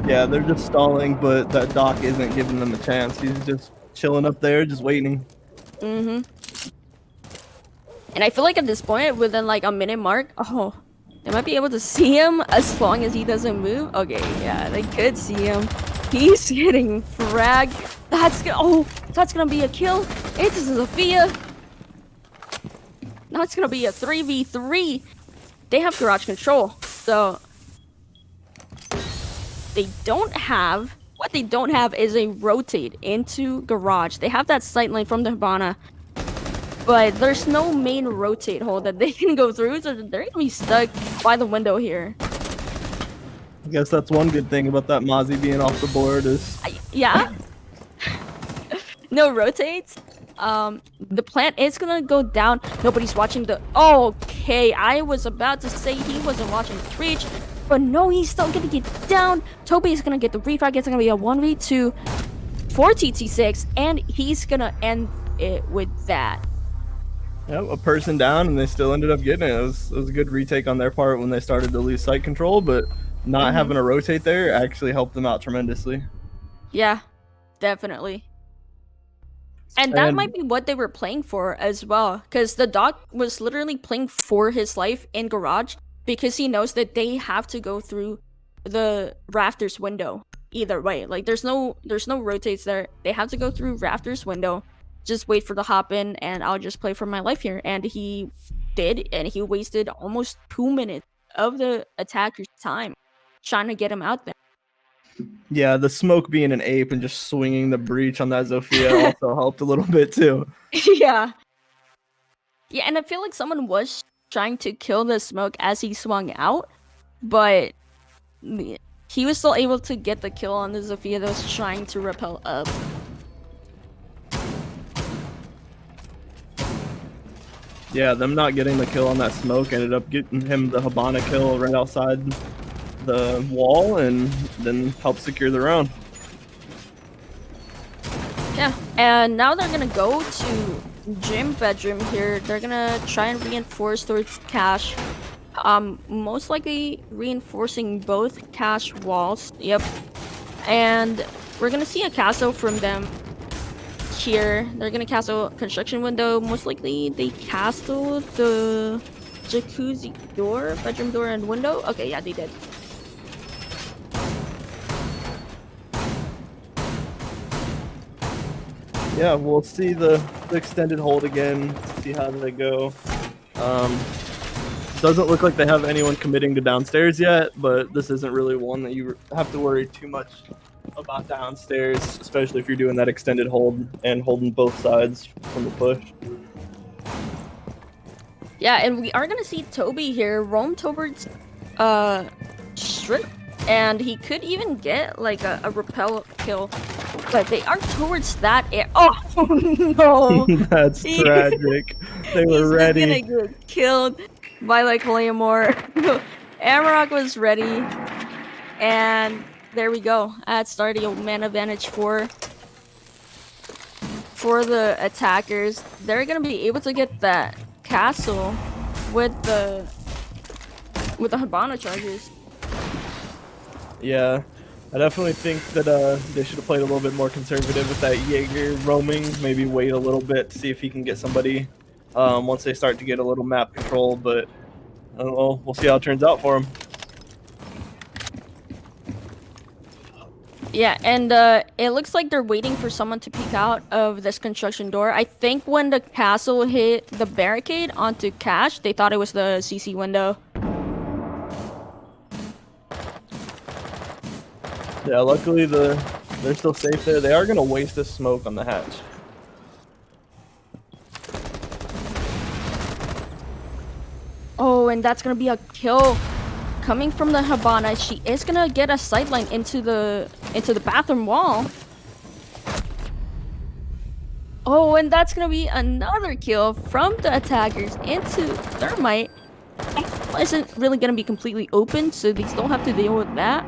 Yeah, they're just stalling, but that Doc isn't giving them a chance. He's just chilling up there, just waiting. And I feel like at this point, within like a minute mark, oh, they might be able to see him as long as he doesn't move. Okay, yeah, they could see him. He's getting fragged. That's gonna be a kill. It's Zofia. Now it's gonna be a 3v3. They have garage control, so they don't have. What they don't have is a rotate into garage. They have that sight line from the Hibana, but there's no main rotate hole that they can go through, so they're gonna be stuck by the window here. I guess that's one good thing about that Mozzie being off the board is Yeah. No rotates. The plant is gonna go down. Nobody's watching the. Okay, I was about to say he wasn't watching the breach, but no, he's still gonna get down. Toby is gonna get the refrag. It's gonna be a 1v2 for TT6, and he's gonna end it with that. Yep, a person down, and they still ended up getting it. It was a good retake on their part when they started to lose sight control, but not having a rotate there actually helped them out tremendously. Yeah, definitely. And that might be what they were playing for as well, because the dog was literally playing for his life in garage because he knows that they have to go through the rafters window either way. Like there's no rotates there. They have to go through rafters window. Just wait for the hop in, and I'll just play for my life here. And he did, and he wasted almost 2 minutes of the attacker's time trying to get him out there. Yeah, the smoke being an ape and just swinging the breach on that Zofia also helped a little bit too. Yeah, and I feel like someone was trying to kill the smoke as he swung out, but he was still able to get the kill on the Zofia that was trying to rappel up. Yeah, them not getting the kill on that smoke ended up getting him the Hibana kill right outside the wall, and then helped secure the round. Yeah, and now they're gonna go to gym bedroom here. They're gonna try and reinforce towards cash. Most likely reinforcing both cash walls. Yep. And we're gonna see a castle from them here. They're gonna castle construction window. Most likely they castle the jacuzzi door, bedroom door and window. Okay, yeah, they did. Yeah, we'll see the extended hold again, see how they go. Doesn't look like they have anyone committing to downstairs yet, but this isn't really one that you have to worry too much about downstairs, especially if you're doing that extended hold and holding both sides from the push. Yeah, and we are gonna see Toby here roam towards strip, and he could even get like a rappel kill, but they are towards that oh no. That's tragic. They were ready. He's gonna get killed by like Claymore. Amarok was ready, and there we go. That's starting a man advantage for the attackers. They're gonna be able to get that castle with the Hibana charges. Yeah, I definitely think that they should have played a little bit more conservative with that Jaeger roaming. Maybe wait a little bit to see if he can get somebody once they start to get a little map control. But I don't know. We'll see how it turns out for him. Yeah, and it looks like they're waiting for someone to peek out of this construction door. I think when the castle hit the barricade onto Cash, they thought it was the CC window. Yeah, luckily they're still safe there. They are gonna waste the smoke on the hatch. Oh, and that's gonna be a kill coming from the Hibana. She is gonna get a sideline into the bathroom wall. Oh, and that's gonna be another kill from the attackers into Thermite. Isn't really gonna be completely open, so they still have to deal with that.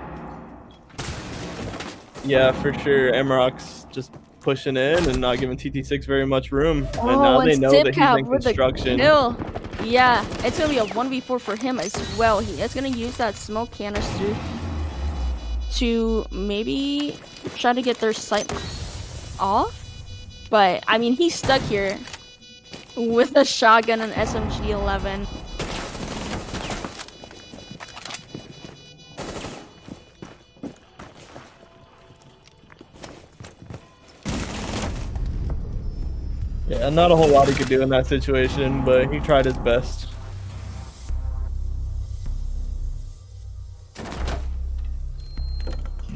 Yeah, for sure. Amarok's just pushing in and not giving TT6 very much room. Oh, and now they know that he's Zipcap in with the construction. kill. Yeah, it's gonna be a 1v4 for him as well. He is gonna use that smoke canister to maybe try to get their sight off. But, I mean, he's stuck here with a shotgun and SMG-11. Yeah, not a whole lot he could do in that situation, but he tried his best.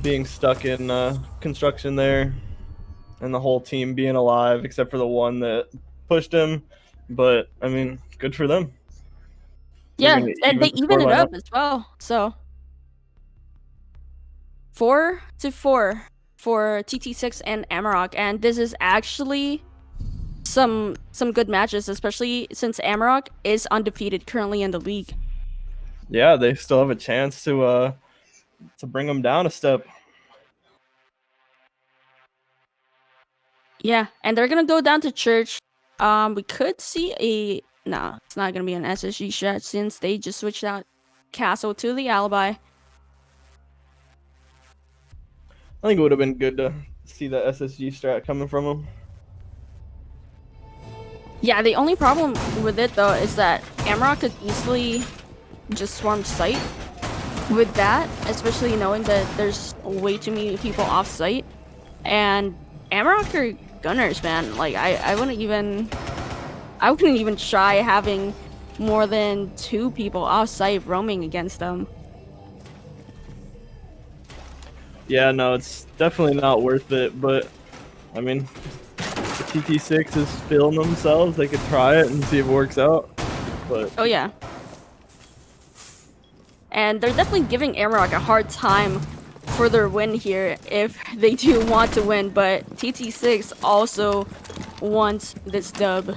Being stuck in construction there, and the whole team being alive except for the one that pushed him. But, I mean, good for them. Yeah, Even and they the even it scoreline up as well. So 4-4 for TT6 and Amarok, and this is actually some good matches, especially since Amarok is undefeated currently in the league. Yeah, they still have a chance to bring them down a step. Yeah, and they're gonna go down to church. We could see a no, it's not gonna be an SSG shot since they just switched out Castle to the Alibi. I think it would have been good to see the SSG strat coming from him. Yeah, the only problem with it though is that Amarok could easily just swarm site with that, especially knowing that there's way too many people off site. And Amarok are gunners, man. Like I wouldn't even try having more than 2 people off site roaming against them. Yeah, no, it's definitely not worth it, but I mean, the TT6 is feeling themselves. They could try it and see if it works out. But Oh yeah. And they're definitely giving Amarok a hard time for their win here if they do want to win, but TT6 also wants this dub.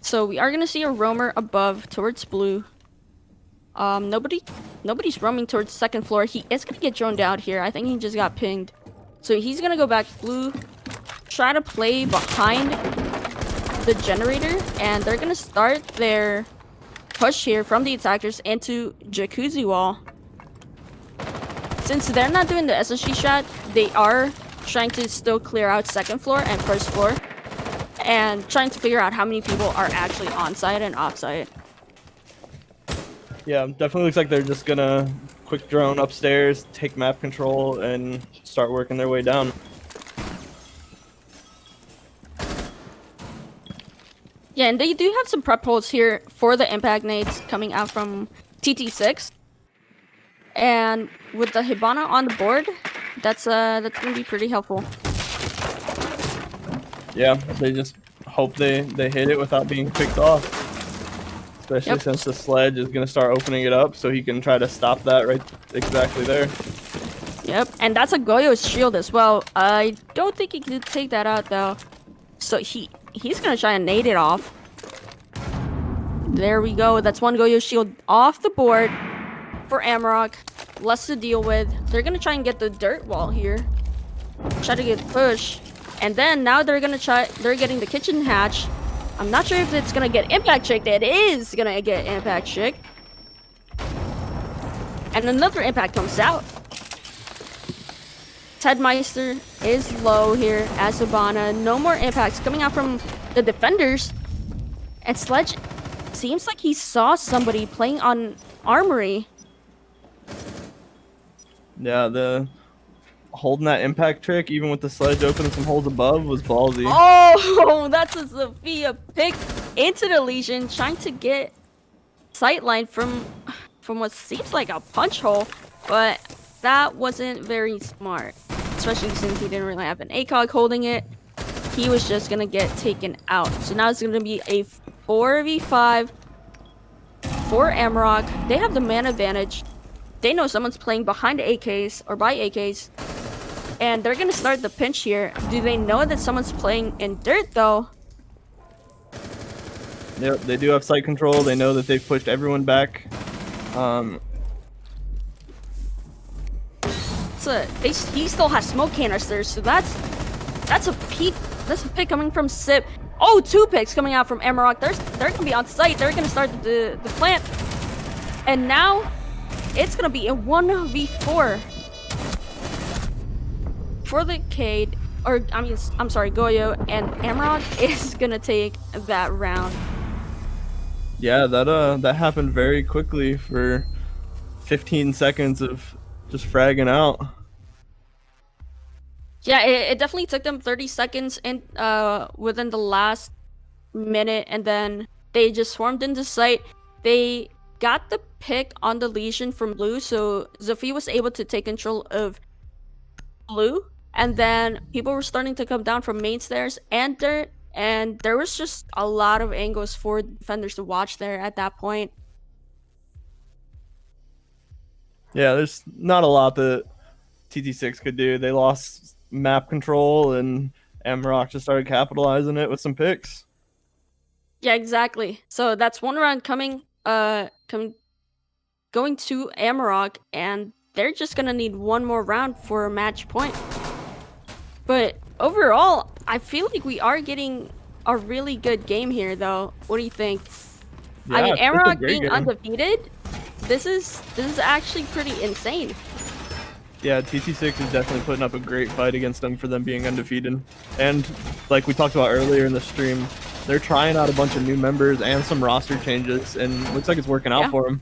So we are gonna see a roamer above towards blue. Nobody's roaming towards second floor. He is gonna get droned out here. I think he just got pinged. So he's gonna go back blue, try to play behind the generator, and they're gonna start their push here from the attackers into Jacuzzi wall. Since they're not doing the SSG shot, they are trying to still clear out second floor and first floor, and trying to figure out how many people are actually on site and off site. yeah, definitely looks like they're just gonna quick drone upstairs, take map control, and start working their way down. Yeah, and they do have some prep holes here for the impact nades coming out from TT6. And with the Hibana on the board, that's gonna be pretty helpful. Yeah, they just hope they hit it without being picked off. Especially Yep. since the sledge is gonna start opening it up, so he can try to stop that right exactly there. Yep, and that's a Goyo's shield as well. I don't think he can take that out though. So he's gonna try and nade it off. There we go. That's one Goyo shield off the board for Amarok. Less to deal with. They're gonna try and get the dirt wall here. Try to get pushed. And then now they're getting the kitchen hatch. I'm not sure if it's gonna get impact chicked. It is gonna get impact chicked. And another impact comes out. Tedmeister is low here as Hibana. No more impacts coming out from the defenders. And Sledge seems like he saw somebody playing on Armory. Yeah, the holding that impact trick, even with the sledge opening some holes above, was ballsy. Oh, that's a Sophia pick into the Legion, trying to get sightline from what seems like a punch hole, but that wasn't very smart. especially since he didn't really have an ACOG holding it. He was just gonna get taken out. So now it's gonna be a 4v5 for Amarok. They have the man advantage. They know someone's playing behind AKs or by AKs. And they're gonna start the pinch here. Do they know that someone's playing in dirt though? Yep, they do have site control. They know that they've pushed everyone back. He still has smoke canisters, so that's a peek. That's a pick coming from Sip. Oh, 2 picks coming out from Amarok. They're gonna be on site. They're gonna start the plant, and now it's gonna be a 1v4 for the Cade. Or I'm sorry, Goyo, and Amarok is gonna take that round. Yeah, that happened very quickly for 15 seconds of just fragging out. Yeah, it definitely took them 30 seconds in within the last minute, and then they just swarmed into site. They got the pick on the Legion from Blue, so Zofia was able to take control of Blue, and then people were starting to come down from main stairs and dirt, and there was just a lot of angles for defenders to watch there at that point. Yeah, there's not a lot that TT6 could do. They lost map control, and Amarok just started capitalizing it with some picks. Yeah, exactly. So that's one round going to Amarok, and they're just gonna need one more round for a match point. But overall, I feel like we are getting a really good game here, though. What do you think? Yeah, I mean, it's a Amarok great being game. undefeated, this is actually pretty insane. Yeah, TT6 is definitely putting up a great fight against them for them being undefeated. And like we talked about earlier in the stream, they're trying out a bunch of new members and some roster changes, and looks like it's working out for them.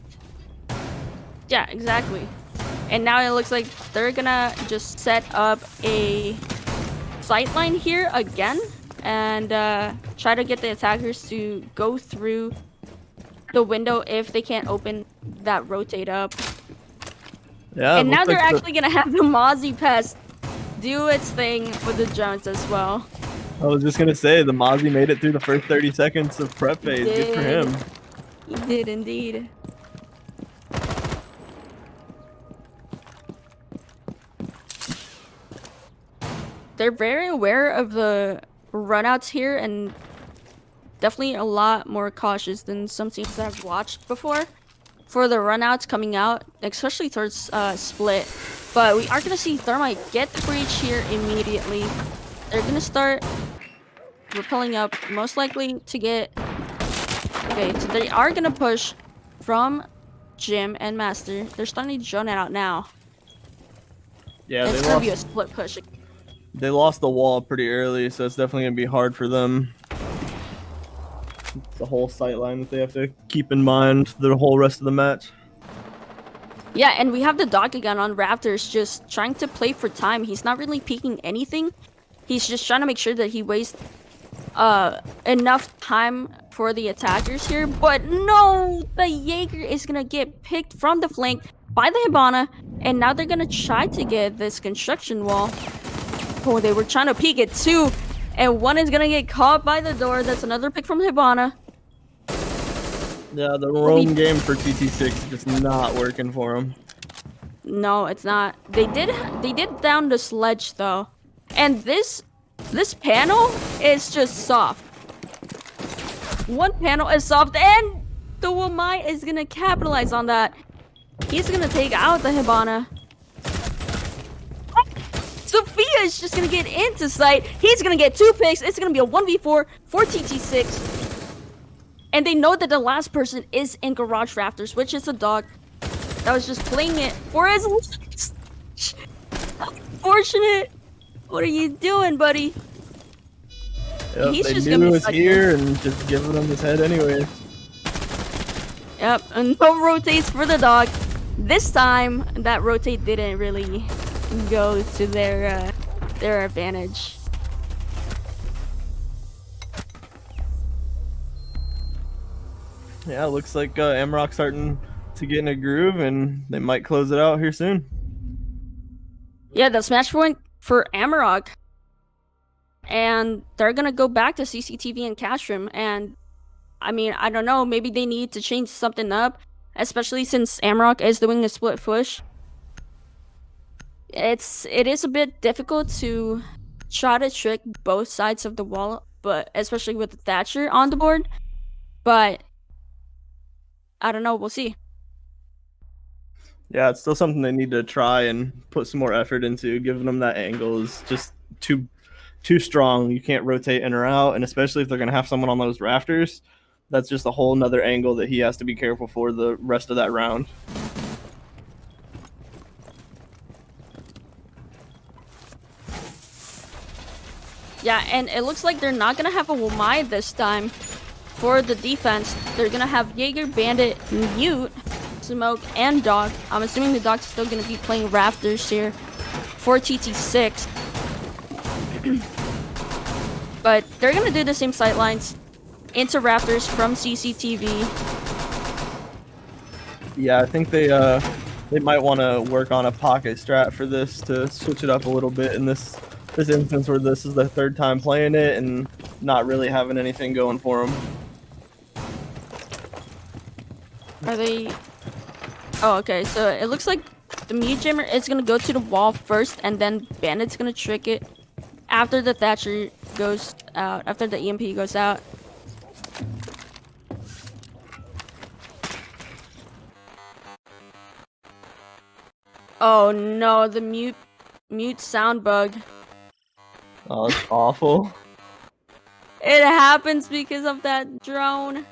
Yeah, exactly. And now it looks like they're gonna just set up a sightline here again and try to get the attackers to go through the window if they can't open that rotate up. Yeah, And now they're like actually gonna have the Mozzie Pest do its thing with the Jones as well. I was just gonna say, the Mozzie made it through the first 30 seconds of prep phase. Good for him. He did indeed. They're very aware of the runouts here and definitely a lot more cautious than some teams that I've watched before for the runouts coming out, especially towards split. But we are going to see Thermite get the breach here immediately. They're going to start repelling up, most likely to get... Okay, so they are going to push from Jim and Master. They're starting to drone it out now. Yeah, It's going to be a split push. They lost the wall pretty early, so it's definitely gonna be hard for them. It's the whole sight line that they have to keep in mind the whole rest of the match. Yeah, and we have the dog again on Raptors just trying to play for time. He's not really peeking anything. He's just trying to make sure that he wastes enough time for the attackers here. But no, the Jaeger is gonna get picked from the flank by the Hibana, and now they're gonna try to get this construction wall. Oh, they were trying to peek it too, and one is gonna get caught by the door. That's another pick from Hibana. Yeah, the roam game for TT6 is just not working for them. No, it's not. They did down the sledge though, and this panel is just soft. One panel is soft, and the Wamai is gonna capitalize on that. He's gonna take out the Hibana. Sophia is just gonna get into sight. He's gonna get 2 picks. It's gonna be a 1v4 for TT6. And they know that the last person is in Garage Rafters, which is a dog that was just playing it for his life. Unfortunate. What are you doing, buddy? Yep, He's they just knew gonna it be was stuck here and just giving him his head anyway. Yep, and no rotates for the dog. This time, that rotate didn't really go to their advantage. Yeah, looks like Amarok's starting to get in a groove, and they might close it out here soon. Yeah, the smash point for Amarok. And they're gonna go back to CCTV and cash room. And I mean, I don't know, maybe they need to change something up, especially since Amarok is doing a split push. It is a bit difficult to try to trick both sides of the wall, but especially with Thatcher on the board. But I don't know, we'll see. Yeah, it's still something they need to try and put some more effort into. Giving them that angle is just too strong. You can't rotate in or out, and especially if they're gonna have someone on those rafters, that's just a whole nother angle that he has to be careful for the rest of that round. Yeah, and it looks like they're not gonna have a Wamai this time for the defense. They're gonna have Jaeger, Bandit, Mute, Smoke, and Dog. I'm assuming the Dog's still gonna be playing Rafters here for TT6. But they're gonna do the same sightlines into Rafters from CCTV. Yeah, I think they might want to work on a pocket strat for this to switch it up a little bit in this instance where this is the third time playing it and not really having anything going for them. Are they... Oh, okay, so it looks like the Mute Jammer is gonna go to the wall first, and then Bandit's gonna trick it after the Thatcher goes out, after the EMP goes out. Oh no, the mute sound bug. Oh, that's awful. It happens because of that drone.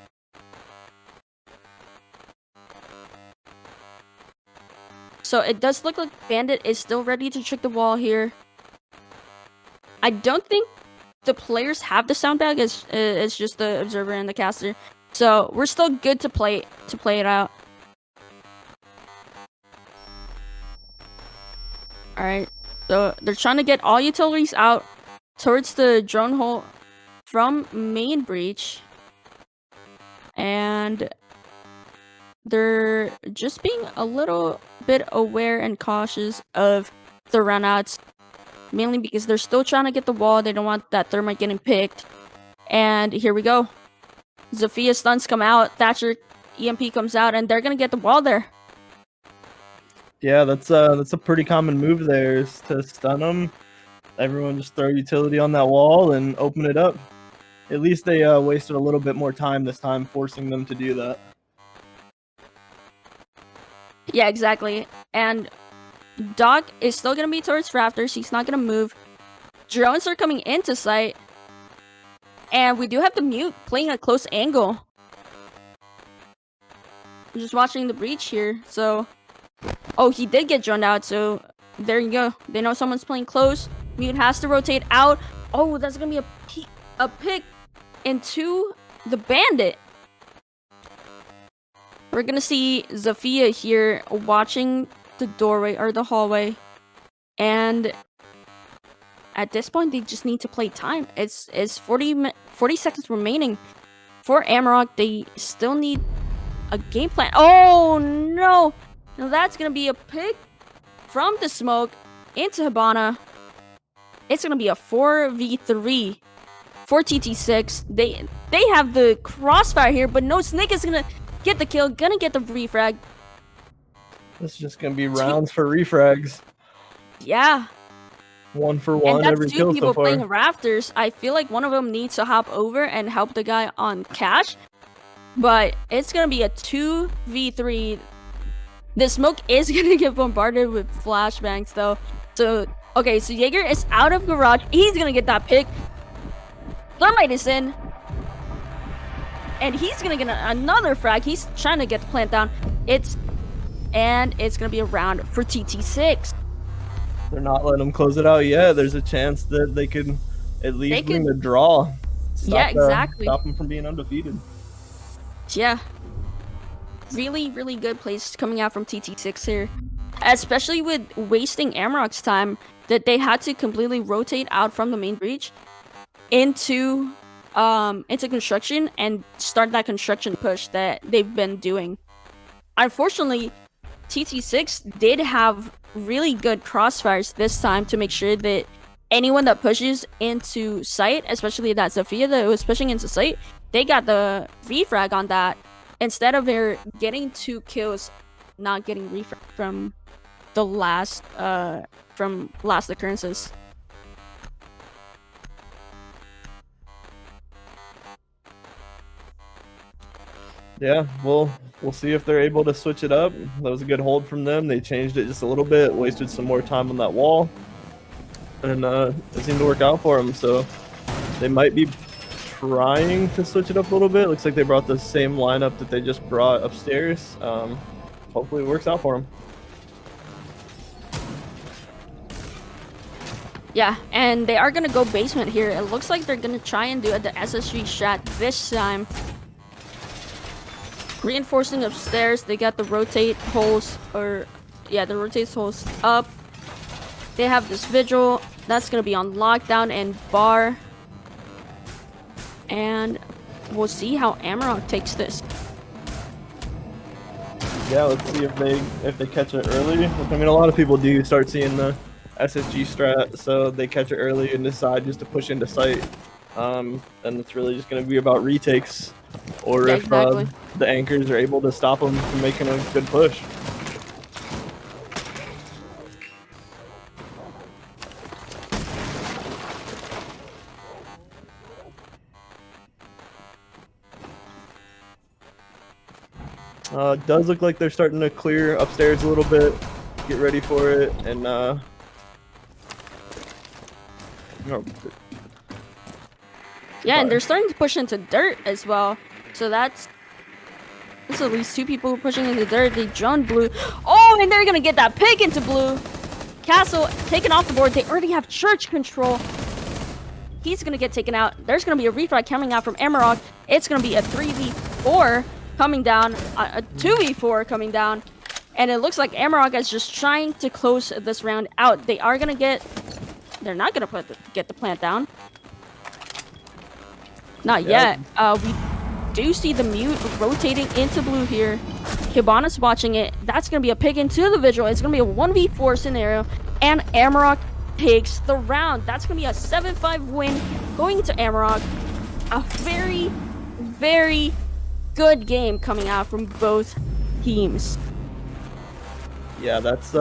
So it does look like Bandit is still ready to trick the wall here. I don't think the players have the sound bag. It's just the observer and the caster. So we're still good to play it out. All right. So they're trying to get all utilities out towards the drone hole from main breach, and they're just being a little bit aware and cautious of the runouts, mainly because they're still trying to get the wall. They don't want that thermite getting picked. And here we go. Zofia stuns come out, Thatcher EMP comes out, and they're gonna get the wall there. Yeah, that's a pretty common move there, is to stun them. Everyone just throw utility on that wall and open it up. At least they wasted a little bit more time this time, forcing them to do that. Yeah, exactly. And Doc is still gonna be towards Rafters. He's not gonna move. Drones are coming into sight. And we do have the Mute playing a close angle. I'm just watching the breach here, so... Oh, he did get droned out, so there you go. They know someone's playing close. Mute has to rotate out. Oh, that's gonna be a pick into the Bandit. We're gonna see Zofia here watching the doorway or the hallway. And at this point, they just need to play time. It's 40 seconds remaining for Amarok. They still need a game plan. Oh, no. Now that's going to be a pick from the smoke into Hibana. It's going to be a 4v3 for TT6. They have the crossfire here, but no, Snake is going to get the kill, going to get the refrag. This is just going to be rounds for refrags. Yeah. 1 for 1 and every that's kill two people so far. playing Rafters. I feel like one of them needs to hop over and help the guy on cash. But it's going to be a 2v3. The smoke is going to get bombarded with flashbangs, though. So, okay, so Jaeger is out of garage. He's going to get that pick. Thermite is in. And he's going to get another frag. He's trying to get the plant down. It's going to be a round for TT6. They're not letting them close it out yet. There's a chance that they could at least bring the draw. Yeah, exactly. Stop them from being undefeated. Yeah. Really, really good plays coming out from TT6 here. Especially with wasting Amarok's time, that they had to completely rotate out from the main breach into construction and start that construction push that they've been doing. Unfortunately, TT6 did have really good crossfires this time to make sure that anyone that pushes into site, especially that Zofia that was pushing into site, they got the refrag on that instead of her getting 2 kills, not getting refrag from the last occurrences. Yeah, we'll see if they're able to switch it up. That was a good hold from them. They changed it just a little bit, wasted some more time on that wall, and it seemed to work out for them. So they might be trying to switch it up a little bit. Looks like they brought the same lineup that they just brought upstairs. Hopefully it works out for them. Yeah, and they are gonna go basement here. It looks like they're gonna try and do the SSG strat this time. Reinforcing upstairs, they got the rotate holes, the rotate holes up. They have this vigil that's gonna be on lockdown and bar, and we'll see how Amarok takes this. Yeah, let's see if they catch it early. I mean, a lot of people do start seeing the SSG strat, so they catch it early and decide just to push into site. And it's really just going to be about retakes, or if the anchors are able to stop them from making a good push. It does look like they're starting to clear upstairs a little bit, get ready for it, and yeah, and they're starting to push into dirt as well. So that's at least 2 people pushing into dirt. They drone blue. Oh, and they're gonna get that pick into blue. Castle taken off the board. They already have church control. He's gonna get taken out. There's gonna be a refrag coming out from Amarok. It's gonna be a 3v4 coming down, a 2v4 coming down, and it looks like Amarok is just trying to close this round out. They are gonna get. They're not gonna get the plant down. Not yet. We do see the mute rotating into blue here. Hibana's watching it. That's going to be a pick into the visual. It's going to be a 1v4 scenario. And Amarok takes the round. That's going to be a 7-5 win going to Amarok. A very, very good game coming out from both teams. Yeah, that's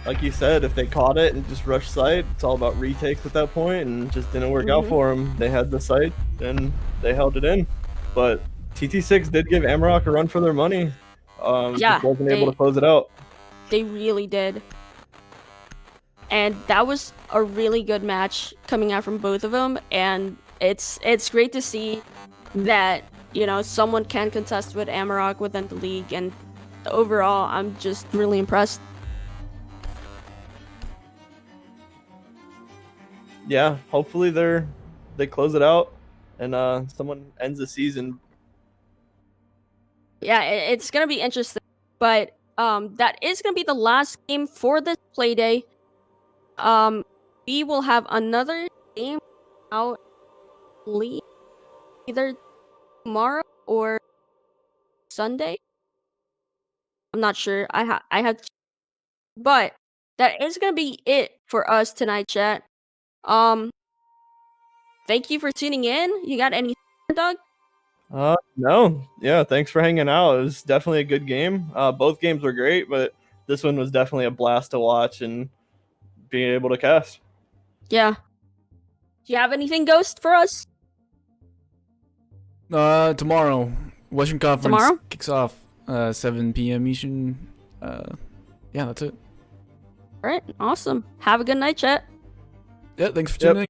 like you said, if they caught it and just rushed site, it's all about retakes at that point, and it just didn't work out for them. They had the site and they held it in, but TT6 did give Amarok a run for their money. Just wasn't able to close it out. They really did, and that was a really good match coming out from both of them. And it's great to see that, you know, someone can contest with Amarok within the league, and overall, I'm just really impressed. Yeah, hopefully they close it out and someone ends the season. Yeah, it's gonna be interesting, but that is gonna be the last game for this Playday. We will have another game out either tomorrow or Sunday. I'm not sure. I have, but that is gonna be it for us tonight, chat. Thank you for tuning in. You got any, Doug? No. Yeah, thanks for hanging out. It was definitely a good game. Both games were great, but this one was definitely a blast to watch and being able to cast. Yeah. Do you have anything, Ghost, for us? Tomorrow, Western Conference kicks off 7 p.m. Eastern. Yeah, that's it. All right, awesome. Have a good night, chat. Yeah, thanks for tuning in.